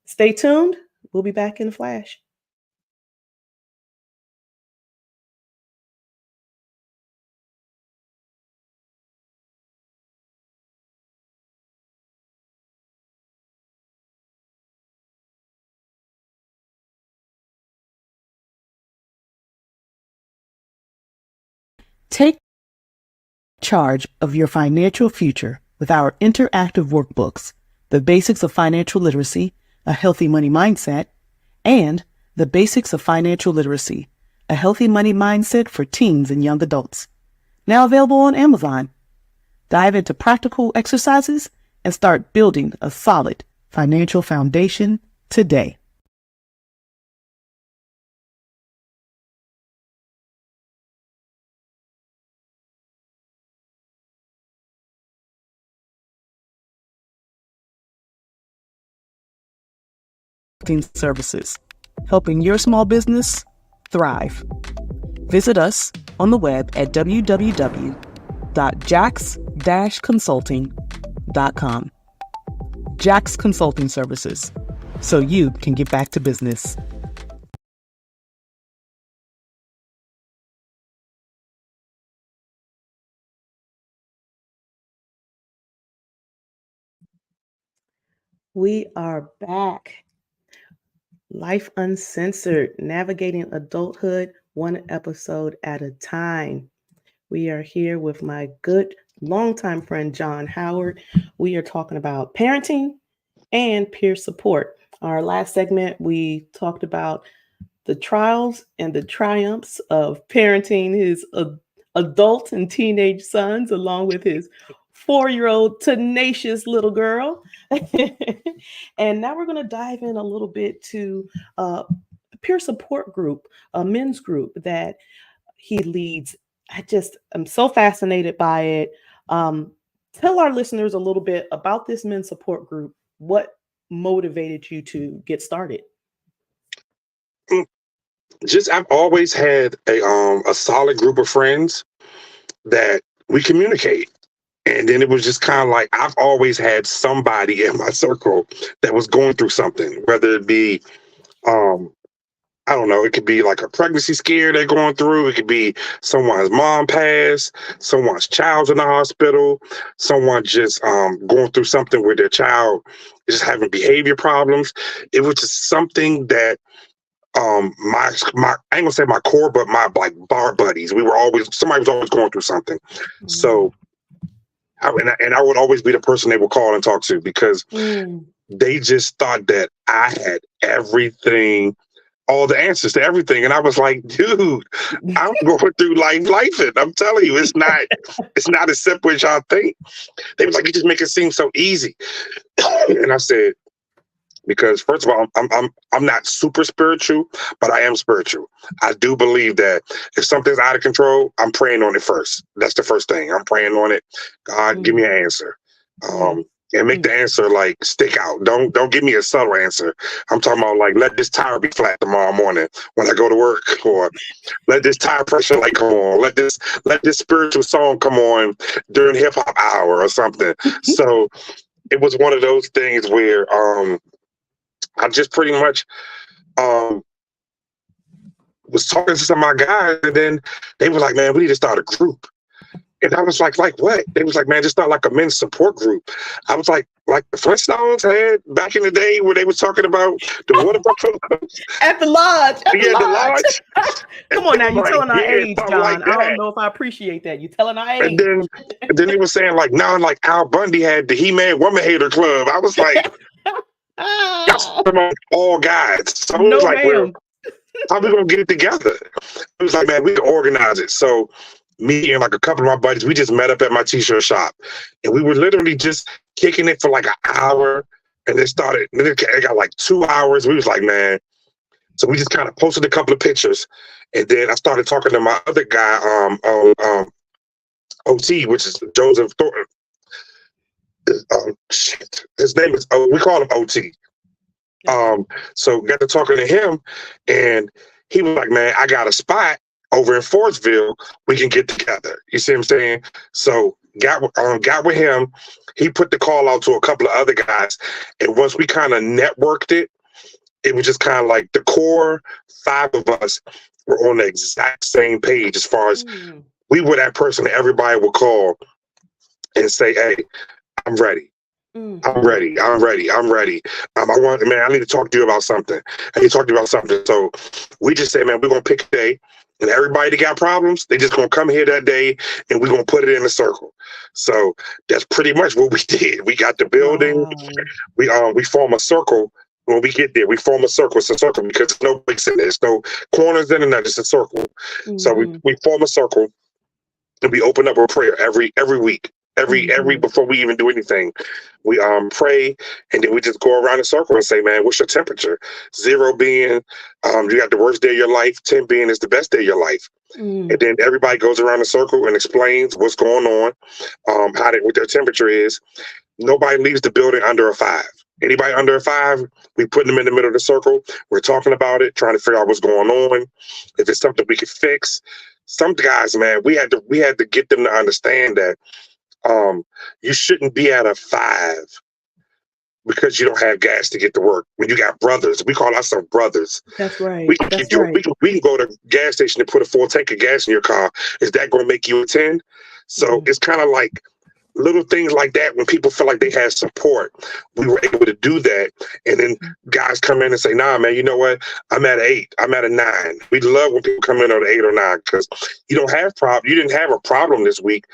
Stay tuned. We'll be back in a flash. Take charge of your financial future with our interactive workbooks, The Basics of Financial Literacy, A Healthy Money Mindset, and The Basics of Financial Literacy, A Healthy Money Mindset for Teens and Young Adults. Now available on Amazon. Dive into practical exercises and start building a solid financial foundation today. Services, helping your small business thrive. Visit us on the web at www.jax-consulting.com. Jax Consulting Services, so you can get back to business. We are back. Life Uncensored, navigating adulthood one episode at a time. We are here with my good longtime friend, John Howard. We are talking about parenting and peer support. Our last segment, we talked about the trials and the triumphs of parenting his adult and teenage sons, along with his 4-year-old tenacious little girl. And now we're going to dive in a little bit to a peer support group, a men's group that he leads. I'm so fascinated by it. Tell our listeners a little bit about this men's support group. What motivated you to get started? I've always had a solid group of friends that we communicate. And then it was just kind of like, I've always had somebody in my circle that was going through something, whether it be, I don't know, it could be like a pregnancy scare they're going through. It could be someone's mom passed, someone's child's in the hospital, someone just going through something where their child is just having behavior problems. It was just something that my I ain't gonna say my core, but my like bar buddies, somebody was always going through something. Mm-hmm. So I would always be the person they would call and talk to, because they just thought that I had everything, all the answers to everything. And I was like, dude, I'm going through life. And I'm telling you, it's not as simple as y'all think. They was like, you just make it seem so easy. And I said, because first of all, I'm not super spiritual, but I am spiritual. I do believe that if something's out of control, I'm praying on it first. That's the first thing. I'm praying on it. God, give me an answer. And make the answer like stick out. Don't give me a subtle answer. I'm talking about like, let this tire be flat tomorrow morning when I go to work, or let this tire pressure light come on. Let this spiritual song come on during hip hop hour or something. So it was one of those things where I just pretty much was talking to some of my guys, and then they were like, man, we need to start a group. And I was like what? They was like, man, just start like a men's support group. I was like the Flintstones had back in the day where they was talking about the water buffalo. At the lodge. The lodge. Come on now, you're telling our age, John. Like I don't know if I appreciate that. You're telling our age. And then they were saying like, now like Al Bundy had the He-Man Woman Hater Club. I was like, that's all guys. So I was like, well, how are we gonna get it together? It was like, man, we can organize it. So me and like a couple of my buddies, we just met up at my t-shirt shop, and we were literally just kicking it for like an hour. And it got like 2 hours. We was like, man. So we just kind of posted a couple of pictures, and then I started talking to my other guy, OT, which is Joseph Thornton. His name is, we call him OT. So got to talking to him, and he was like, man, I got a spot over in Fordsville. We can get together. You see what I'm saying? So got with him. He put the call out to a couple of other guys, and once we kind of networked it, it was just kind of like the core 5 of us were on the exact same page, as far as we were that person that everybody would call and say, hey, I'm ready. I'm ready. I need to talk to you about something. So we just say, man, we're going to pick a day. And everybody that got problems, they just gonna come here that day and we're gonna put it in a circle. So that's pretty much what we did. We got the building, we form a circle. When we get there, we form a circle. It's a circle because there's no breaks in there. There's no corners in it, it's a circle. So we form a circle and we open up with prayer every week. Every before we even do anything, we pray, and then we just go around the circle and say, man, what's your temperature? 0 being you got the worst day of your life, 10 being is the best day of your life. And then everybody goes around the circle and explains what's going on, what their temperature is. Nobody leaves the building under a 5. Anybody under a 5, we put them in the middle of the circle. We're talking about it, trying to figure out what's going on. If it's something we could fix. Some guys, man, we had to get them to understand that you shouldn't be at a 5 because you don't have gas to get to work. When you got brothers, we call ourselves brothers. That's right. We can go to a gas station and put a full tank of gas in your car. Is that going to make you a 10? So it's kind of like little things like that. When people feel like they had support, we were able to do that. And then guys come in and say, nah, man, you know what? I'm at an 8. I'm at a 9. We love when people come in on an 8 or 9 because you don't have you didn't have a problem this week,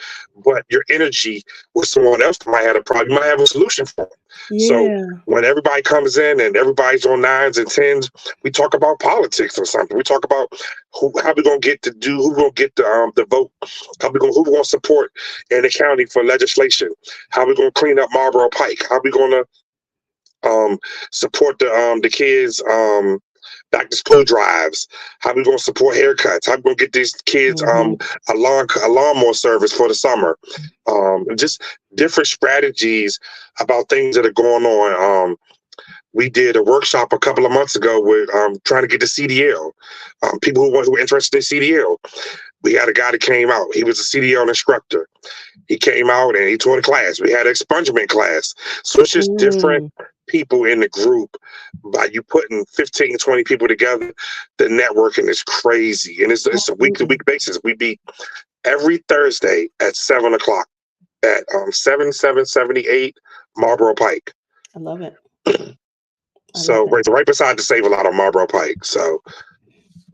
but your energy with someone else might have a problem. You might have a solution for them. Yeah. So when everybody comes in and everybody's on 9s and 10s, we talk about politics or something. We talk about how we're going to get the vote, who we're going to support in the county for legislation, how we're going to clean up Marlboro Pike, how we're going to support the kids back to school drives, how we going to support haircuts, how we going to get these kids a lawnmower service for the summer, just different strategies about things that are going on. We did a workshop a couple of months ago with trying to get the CDL, people who were interested in CDL. We had a guy that came out. He was a CDL instructor. He came out and he taught a class. We had an expungement class. So it's just different people in the group. By you putting 15, 20 people together, the networking is crazy. And it's a week-to-week basis. We be every Thursday at 7 o'clock at 7778 Marlboro Pike. I love it. So right beside the Save-A-Lot on Marlboro Pike. So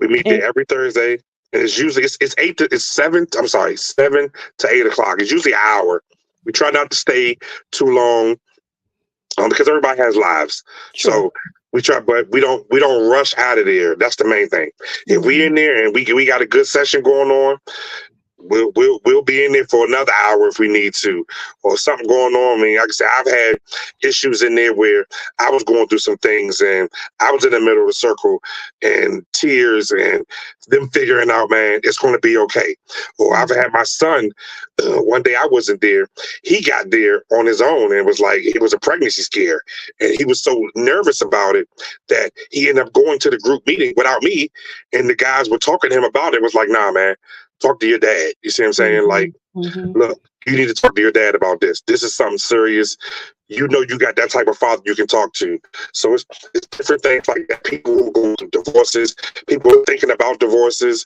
we meet there every Thursday. And it's usually it's 7 to 8 o'clock. It's usually an hour. We try not to stay too long because everybody has lives. Sure. So we try, but we don't rush out of there. That's the main thing. If we in there and we got a good session going on, we'll be in there for another hour if we need to, or something going on. I mean, like I said, I've had issues in there where I was going through some things and I was in the middle of the circle and tears and them figuring out, man, it's going to be okay. Or I've had my son, one day I wasn't there. He got there on his own and was like, it was a pregnancy scare. And he was so nervous about it that he ended up going to the group meeting without me. And the guys were talking to him about it. It was like, nah, man, talk to your dad. You see what I'm saying? Like, look, you need to talk to your dad about this. This is something serious. You know, you got that type of father you can talk to. So it's different things like that. People who go through divorces, people who are thinking about divorces,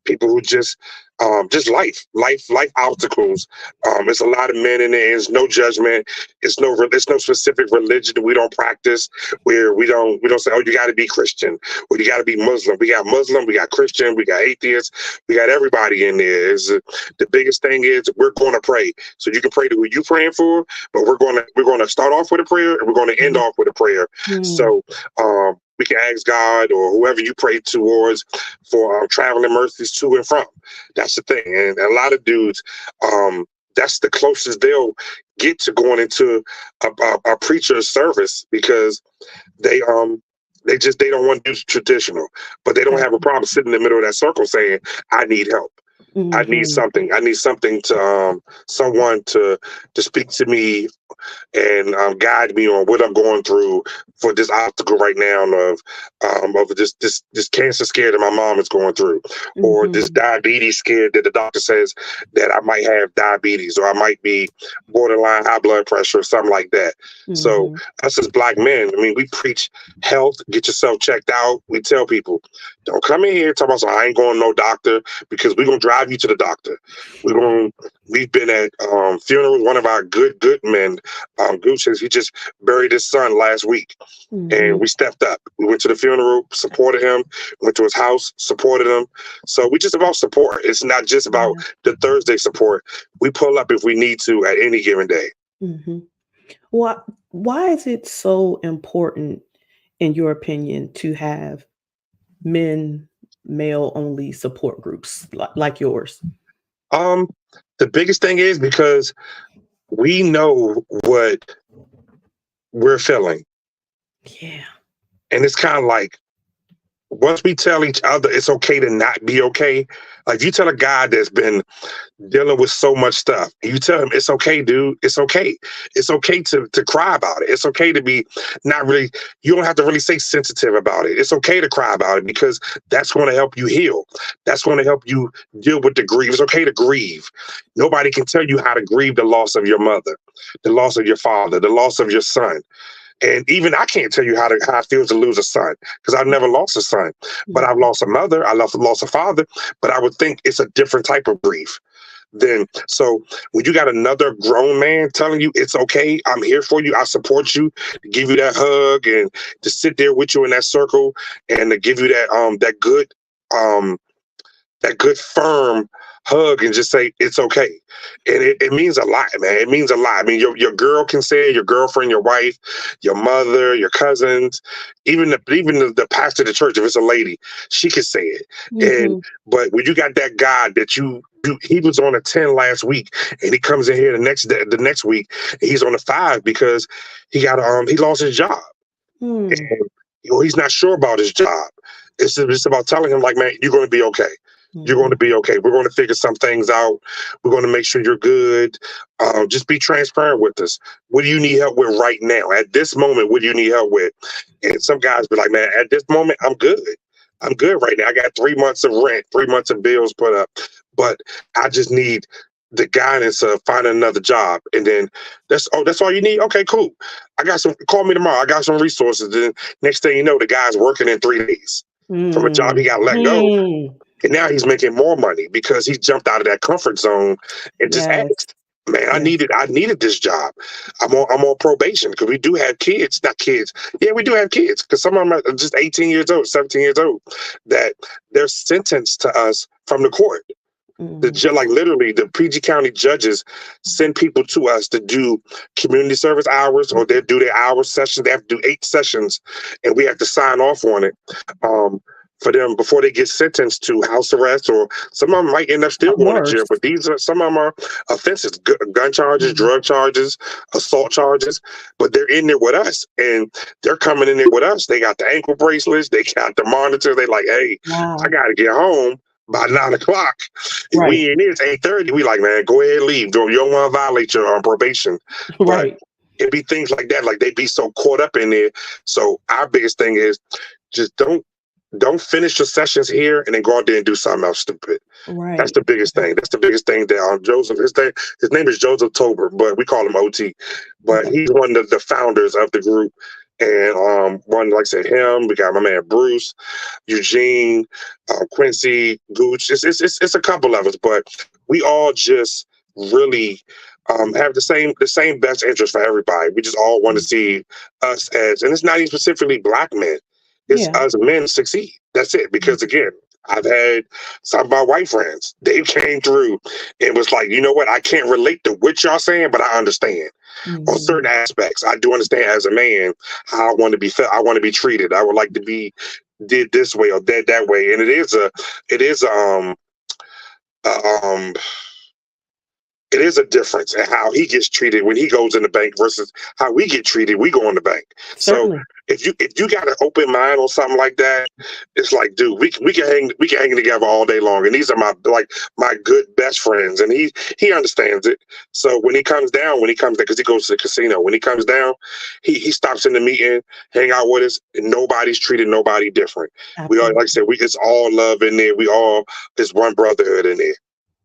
people who just life obstacles. It's a lot of men in there. There's no judgment. There's no specific religion that we don't practice. Where we don't say, oh, you got to be Christian or you got to be Muslim. We got Muslim, we got Christian, we got atheists, we got everybody in there. The biggest thing is we're going to pray. So you can pray to who you praying for, but we're going to start off with a prayer and we're going to end off with a prayer. So we can ask God or whoever you pray towards for traveling mercies to and from. That's the thing. And a lot of dudes, that's the closest they'll get to going into a preacher's service because they don't want to do traditional, but they don't have a problem sitting in the middle of that circle saying, I need help. I need something. I need something to someone to speak to me and guide me on what I'm going through for this obstacle right now of this cancer scare that my mom is going through, or this diabetes scare that the doctor says that I might have diabetes or I might be borderline high blood pressure or something like that. So us as Black men, I mean, we preach health, get yourself checked out. We tell people, don't come in here talking about, I ain't going to no doctor because we're going to drive you to the doctor. We've been at funerals. One of our good men, Gooch, he just buried his son last week. And we stepped up. We went to the funeral, supported him, went to his house, supported him. So we just about support. It's not just about the Thursday support. We pull up if we need to at any given day. Why is it so important, in your opinion, to have male only support groups like yours? The biggest thing is because we know what we're feeling. Yeah. And it's kind of like, once we tell each other it's okay to not be okay, like you tell a guy that's been dealing with so much stuff, you tell him, it's okay, dude. It's okay. It's okay to cry about it. It's okay to be not really, you don't have to really say sensitive about it. It's okay to cry about it because that's going to help you heal. That's going to help you deal with the grief. It's okay to grieve. Nobody can tell you how to grieve the loss of your mother, the loss of your father, the loss of your son. And even I can't tell you how it feels to lose a son because I've never lost a son, but I've lost a mother. I lost a father, but I would think it's a different type of grief. So when you got another grown man telling you it's okay, I'm here for you, I support you, to give you that hug and to sit there with you in that circle and to give you that good firm hug and just say it's okay. And it means a lot, man. It means a lot. I mean, your girl can say it, your girlfriend, your wife, your mother, your cousins, even the pastor of the church, if it's a lady, she can say it. But when you got that guy that he was on a 10 last week and he comes in here the next week and he's on a 5 because he lost his job. And, he's not sure about his job. It's just about telling him, like, man, you're going to be okay. You're going to be okay. We're going to figure some things out. We're going to make sure you're good. Just be transparent with us. What do you need help with right now? At this moment, what do you need help with? And some guys be like, man, at this moment, I'm good. I'm good right now. I got 3 months of rent, 3 months of bills put up, but I just need the guidance of finding another job. And then that's all you need. Okay, cool. Call me tomorrow. I got some resources. Then next thing you know, the guy's working in 3 days from a job he got let go. And now he's making more money because he jumped out of that comfort zone and just asked, man, I needed this job. I'm on probation because we do have kids, not kids. Yeah, we do have kids because some of them are just 18 years old, 17 years old, that they're sentenced to us from the court. Like literally the PG County judges send people to us to do community service hours, or they do their hour sessions. They have to do 8 sessions and we have to sign off on it. For them before they get sentenced to house arrest, or some of them might end up still going to jail. But some of them are offenses, gun charges, drug charges, assault charges. But they're in there with us, and they're coming in there with us. They got the ankle bracelets, they got the monitor. They like, hey, I got to get home by 9 o'clock. If we in here, it's 8:30. We like, man, go ahead, leave. You don't want to violate your probation. But it'd be things like that. Like they be so caught up in there. So our biggest thing is just don't finish your sessions here and then go out there and do something else stupid. That's the biggest thing. That's the biggest thing that Joseph, his name is Joseph Tober, but we call him OT. But he's one of the founders of the group. And one, like I said, him, we got my man Bruce, Eugene, Quincy, Gooch. It's a couple of us, but we all just really have the same best interest for everybody. We just all want to see us and it's not even specifically Black men. It's us men succeed. That's it. Because again, I've had some of my white friends. They came through and was like, you know what? I can't relate to what y'all saying, but I understand on certain aspects. I do understand as a man how I want to be felt. I want to be treated. I would like to be did this way or that way. And it is a difference in how he gets treated when he goes in the bank versus how we get treated. We go in the bank. Certainly. So if you got an open mind on something like that, it's like, dude, we can hang together all day long. And these are my good best friends, and he understands it. So when he comes down, because he goes to the casino, when he comes down, he stops in the meeting, hang out with us, and nobody's treated nobody different. Absolutely. We all, like I said, it's all love in there. It's one brotherhood in there.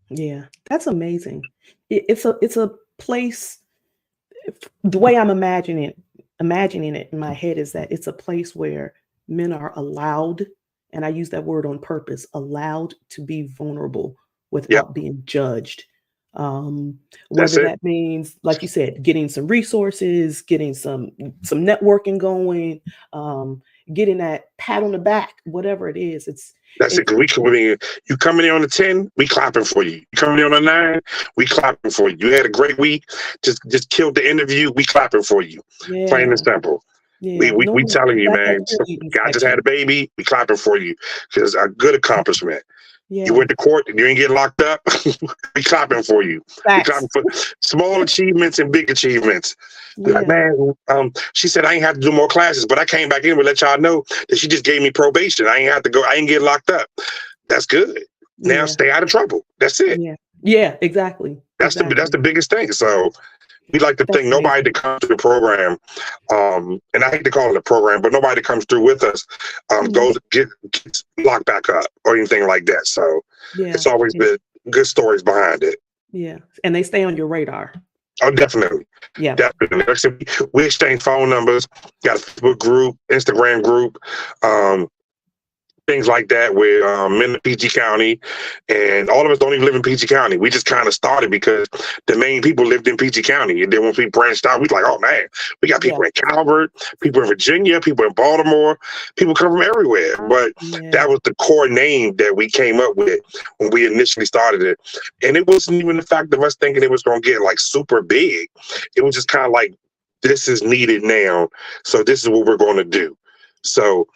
Yeah, that's amazing. It's a place. The way I'm imagining it in my head is that it's a place where men are allowed, and I use that word on purpose, allowed to be vulnerable without being judged. That's Whether it. that means, like you said, getting some resources, getting some networking going, getting that pat on the back, whatever it is. That's it. It's 'Cause you coming in on a 10, we clapping for you. You coming in on a 9, we clapping for you. You had a great week, just killed the interview, we clapping for you. Plain yeah, and simple. yeah. We Knowing telling you, got that man, cheerleading God just had section. a baby, we clapping for you. Because a good accomplishment. You Yeah, went to court and you ain't get locked up, we clapping for you. We facts. clapping for small achievements and big achievements. Be like, Yeah, man, she said I ain't have to do more classes, but I came back in to let y'all know that she just gave me probation. I ain't have to go, I ain't get locked up. That's good. Now yeah, stay out of trouble. That's it. yeah, yeah. Exactly, That's exactly. the biggest thing. So we like to That's think nobody amazing. that comes to the program, and I hate to call it a program, but nobody that comes through with us Mhm. gets locked back up or anything like that. So Yeah, it's always yeah, been good stories behind it. yeah. And they stay on your radar. Oh, definitely. Yeah. Definitely. Like I said, we exchange phone numbers, got a Facebook group, Instagram group, um, things like that with men in PG County, and all of us don't even live in PG County. We just kind of started because the main people lived in PG County, and then once we branched out, we like, oh man, we got Yeah. people in Calvert, people in Virginia, people in Baltimore, people come from everywhere. But Yeah. that was the core name that we came up with when we initially started it, and it wasn't even the fact of us thinking it was going to get like super big. It was just kind of like, this is needed now, so this is what we're going to do. So.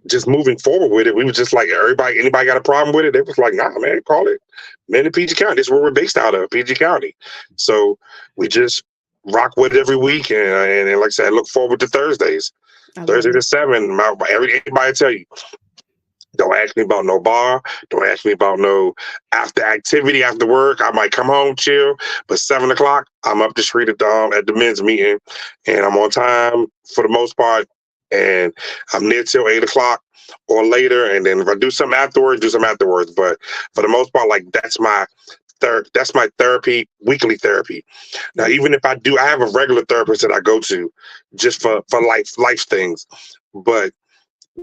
Just moving forward with it, we was just like, anybody got a problem with it? They was like, nah, man, call it Men in PG County. This is where we're based out of, PG County. So we just rock with it every week, and like I said, I look forward to Thursdays. I love Thursday to it. 7. Anybody tell you, don't ask me about no bar. Don't ask me about no after activity after work. I might come home, chill, but 7 o'clock, I'm up the street at the men's meeting, and I'm on time for the most part, and I'm there till 8 o'clock or later. And then if I do something afterwards, do something afterwards. But for the most part, like that's my therapy, weekly therapy. Now, Yeah. even if I have a regular therapist that I go to just for life things, but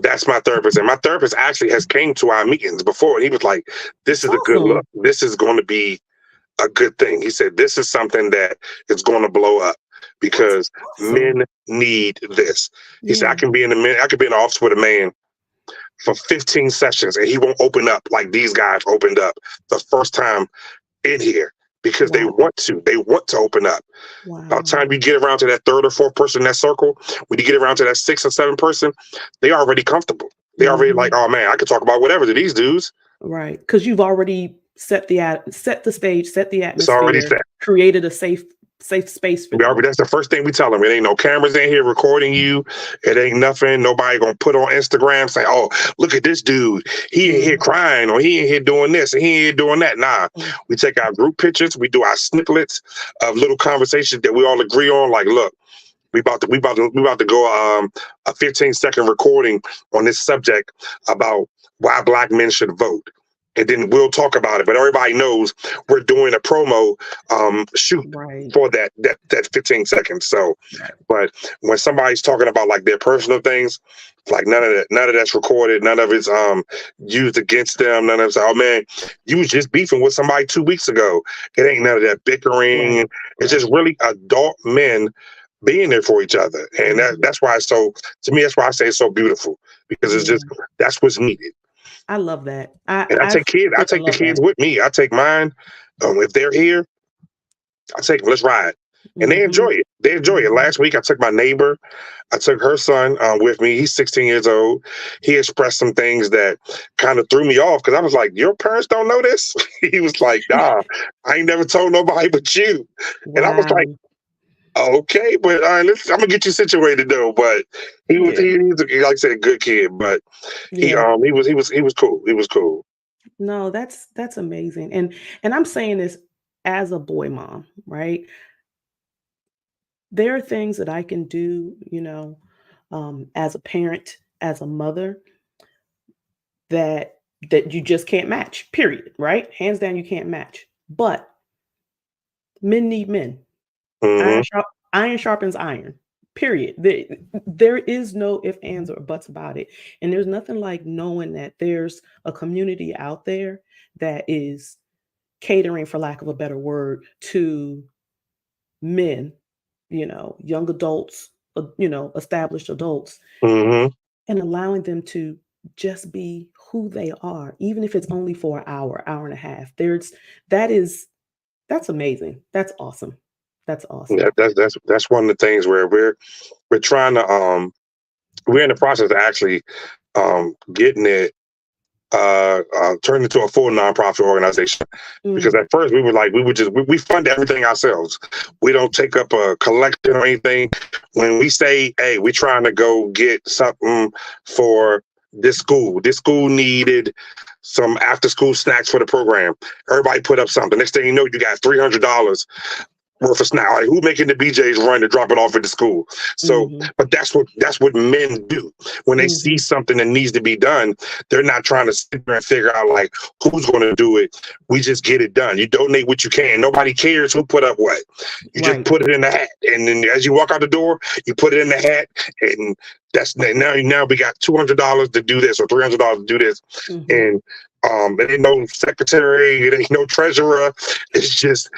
that's my therapist, and my therapist actually has came to our meetings before, and he was like, this That's is a good awesome. look, this is going to be a good thing. He said this is something that is going to blow up That's because awesome. men need this. He said, Yeah. I could be in the office with a man for 15 sessions and he won't open up like these guys opened up the first time in here, because Wow. they want to open up. By the Wow. time you get around to that third or fourth person in that circle, when you get around to that 6th or 7th person, they already comfortable. They already like, Mhm. oh man, I can talk about whatever to these dudes. Right. Because you've already set the stage, set the It's already atmosphere, set. created a safe space for them. That's the first thing we tell them. It ain't no cameras in here recording you. It ain't nothing. Nobody gonna put on Instagram saying, "Oh, look at this dude. He in here Mhm. crying, or he in here doing this, and he in here doing that." Nah, we take our group pictures. We do our snippets of little conversations that we all agree on. Like, look, we about to go a 15-second recording on this subject about why Black men should vote. And then we'll talk about it. But everybody knows we're doing a promo shoot Right. for that 15 seconds. So, Right. but when somebody's talking about like their personal things, like none of that's recorded, none of it's used against them, none of it's, oh man, you was just beefing with somebody 2 weeks ago. It ain't none of that bickering. Right. It's Right. just really adult men being there for each other. And Mhm. that's why to me, that's why I say it's so beautiful, because it's Yeah. just, that's what's needed. I love that. I And I I freaking take the love that. kids with me. I take mine. If they're here, I take them, let's ride. And they Mhm. enjoy it. They enjoy it. Mhm. Last week, I took my neighbor. I took her son with me. He's 16 years old. He expressed some things that kind of threw me off, because I was like, your parents don't know this? He was like, nah, I ain't never told nobody but you. And I was like, Wow. okay, but I'm gonna get you situated though. But Yeah. he's like I said, a good kid. But Yeah. he was cool. He was cool. No, that's amazing. And I'm saying this as a boy mom, right? There are things that I can do, as a parent, as a mother, that you just can't match. Period. Right? Hands down, you can't match. But men need men. Hmm. Iron sharpens iron. Period. There is no ifs, ands, or buts about it. And there's nothing like knowing that there's a community out there that is catering, for lack of a better word, to men, young adults, established adults, Mm-hmm. and allowing them to just be who they are, even if it's only for an hour and a half. That's amazing. That's awesome. That's awesome. That's one of the things where we're trying to we're in the process of actually getting it turned into a full nonprofit organization. Because Mm, at first we fund everything ourselves. We don't take up a collection or anything. When we say, hey, we're trying to go get something for this school. This school needed some after school snacks for the program. Everybody put up something. Next thing you know, you got $300 worth of snack. Like, who making the BJ's run to drop it off at the school? So, mhm, but that's what men do. When they see mhm. something that needs to be done, they're not trying to sit there and figure out like who's going to do it. We just get it done. You donate what you can. Nobody cares who put up what. You just Right. put it in the hat, and then as you walk out the door, you put it in the hat, and that's now we got $200 to do this or $300 to do this, Mhm. and it ain't no secretary, it ain't no treasurer. It's just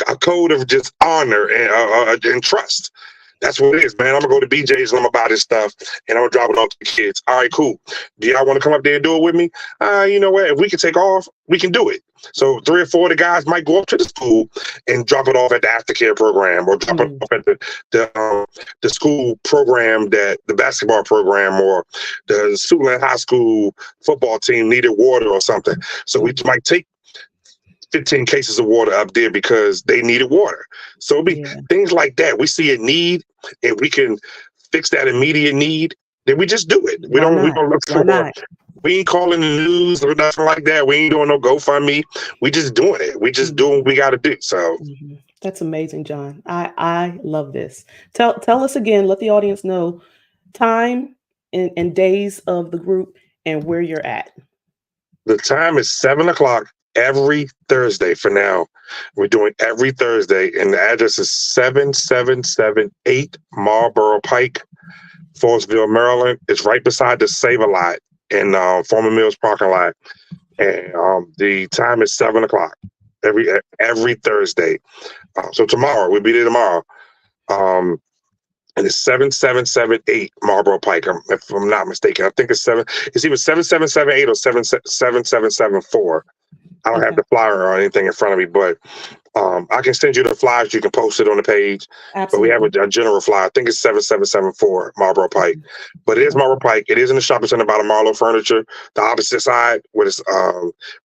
a code of just honor and trust. That's what it is, man. I'm gonna go to BJ's and I'm gonna buy this stuff and I'm gonna drop it off to the kids. All right, cool. Do y'all want to come up there and do it with me? You know what? If we can take off, we can do it. So 3 or 4 of the guys might go up to the school and drop it off at the aftercare program or drop it Mm, off at the school program, that the basketball program or the Suitland High School football team needed water or something. So we mhm. might take 15 cases of water up there because they needed water. So it'll be Yeah. things like that. We see a need and we can fix that immediate need, then we just do it. We Why don't not? look Why for, not? we ain't calling the news or nothing like that. We ain't doing no GoFundMe. We just doing it. We just doing what Mhm, we gotta do. So mhm. That's amazing, John. I love this. Tell us again, let the audience know time and days of the group and where you're at. the time is 7 o'clock every Thursday for now. We're doing every Thursday, and the address is 7778 Marlboro Pike, Forestville, Maryland. It's right beside the Save-A-Lot in Former Mills parking lot. And the time is 7 o'clock every Thursday. So tomorrow, we'll be there tomorrow. And it's 7778 Marlboro Pike, if I'm not mistaken. I think it's either 7778 or 7774. I don't have Okay. the flyer or anything in front of me, but I can send you the flyers. You can post it on the page. But we have Absolutely. a general flyer. I think it's 7774 Marlboro Pike. Mhm. But it is Okay. Marlboro Pike. It is in the shopping center by the Marlowe Furniture, the opposite side, where it's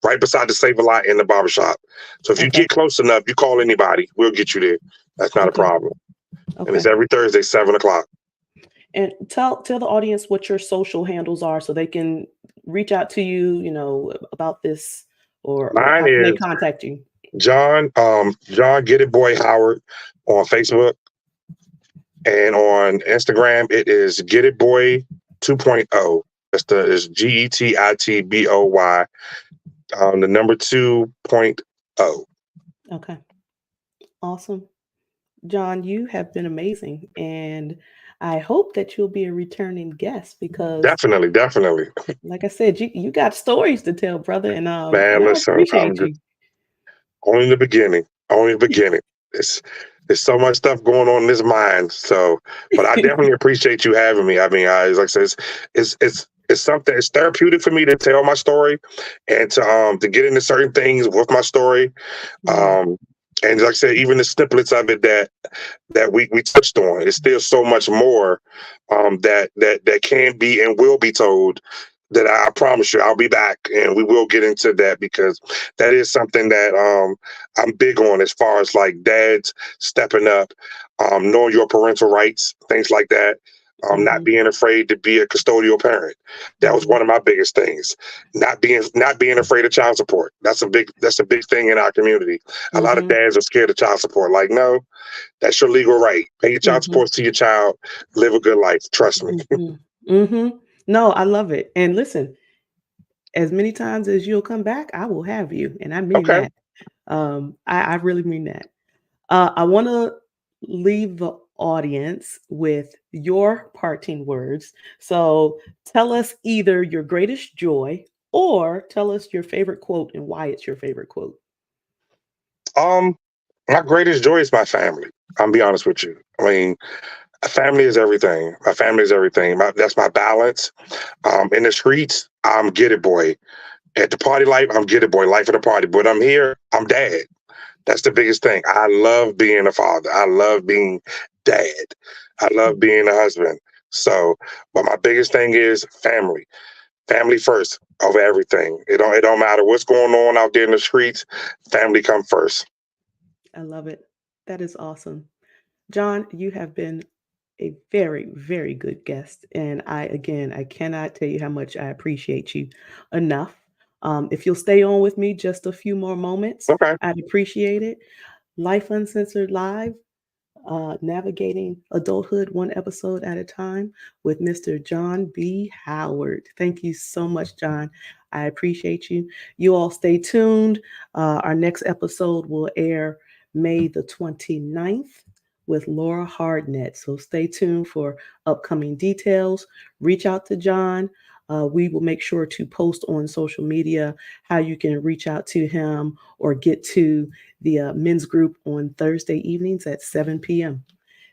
right beside the Save-A-Lot in the barbershop. So if you Okay. get close enough, you call anybody. We'll get you there. That's not a Okay. problem. And it's Okay. every Thursday, 7 o'clock. And tell the audience what your social handles are so they can reach out to you, about this, or Mine how can they is contact you? John Get It Boy Howard on Facebook, and on Instagram it is Get It Boy 2.0. It's GETITBOY, the number 2.0. Okay. Awesome. John, you have been amazing. And I hope that you'll be a returning guest because, Definitely, definitely. like I said, you got stories to tell, brother. And Man, I listen, I'm appreciate just you. only the beginning. Only the beginning. It's there's so much stuff going on in this mind. So, but I definitely appreciate you having me. I mean, like I said, it's something. It's therapeutic for me to tell my story and to get into certain things with my story. Mm, Um, and like I said, even the snippets of it that we touched on, it's still so much more that can be and will be told. That I promise you, I'll be back and we will get into that because that is something that I'm big on as far as like dads stepping up, knowing your parental rights, things like that. Not mhm, being afraid to be a custodial parent. That was mhm, one of my biggest things. Not being afraid of child support. That's a big thing in our community. A lot of mhm, dads are scared of child support. Like, no, that's your legal right. Pay your child mhm, support to your child. Live a good life. Trust me. mhm, mhm. No, I love it. And listen, as many times as you'll come back, I will have you, and I mean Okay. that. I really mean that. I want to leave the audience with your parting words. So tell us either your greatest joy or tell us your favorite quote and why it's your favorite quote. Um, my greatest joy is my family. I'll be honest with you. I mean, family is everything. My family is everything. That's my balance. In the streets, I'm get it boy. At the party life, I'm get it boy. Life of the party. But I'm here, I'm dad. That's the biggest thing. I love being a father. I love being dad. I love being a husband. So, but my biggest thing is family. Family first over everything. It don't matter what's going on out there in the streets. Family come first. I love it. That is awesome. John, you have been a very, very good guest. And I cannot tell you how much I appreciate you enough. If you'll stay on with me just a few more moments, Okay. I'd appreciate it. Life Uncensored Live, navigating adulthood one episode at a time with Mr. John B. Howard. Thank you so much, John. I appreciate you. You all stay tuned. Our next episode will air May the 29th with Laura Hardnett. So stay tuned for upcoming details. Reach out to John. We will make sure to post on social media how you can reach out to him or get to the men's group on Thursday evenings at 7 p.m.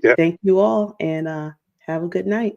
Yep. Thank you all and have a good night.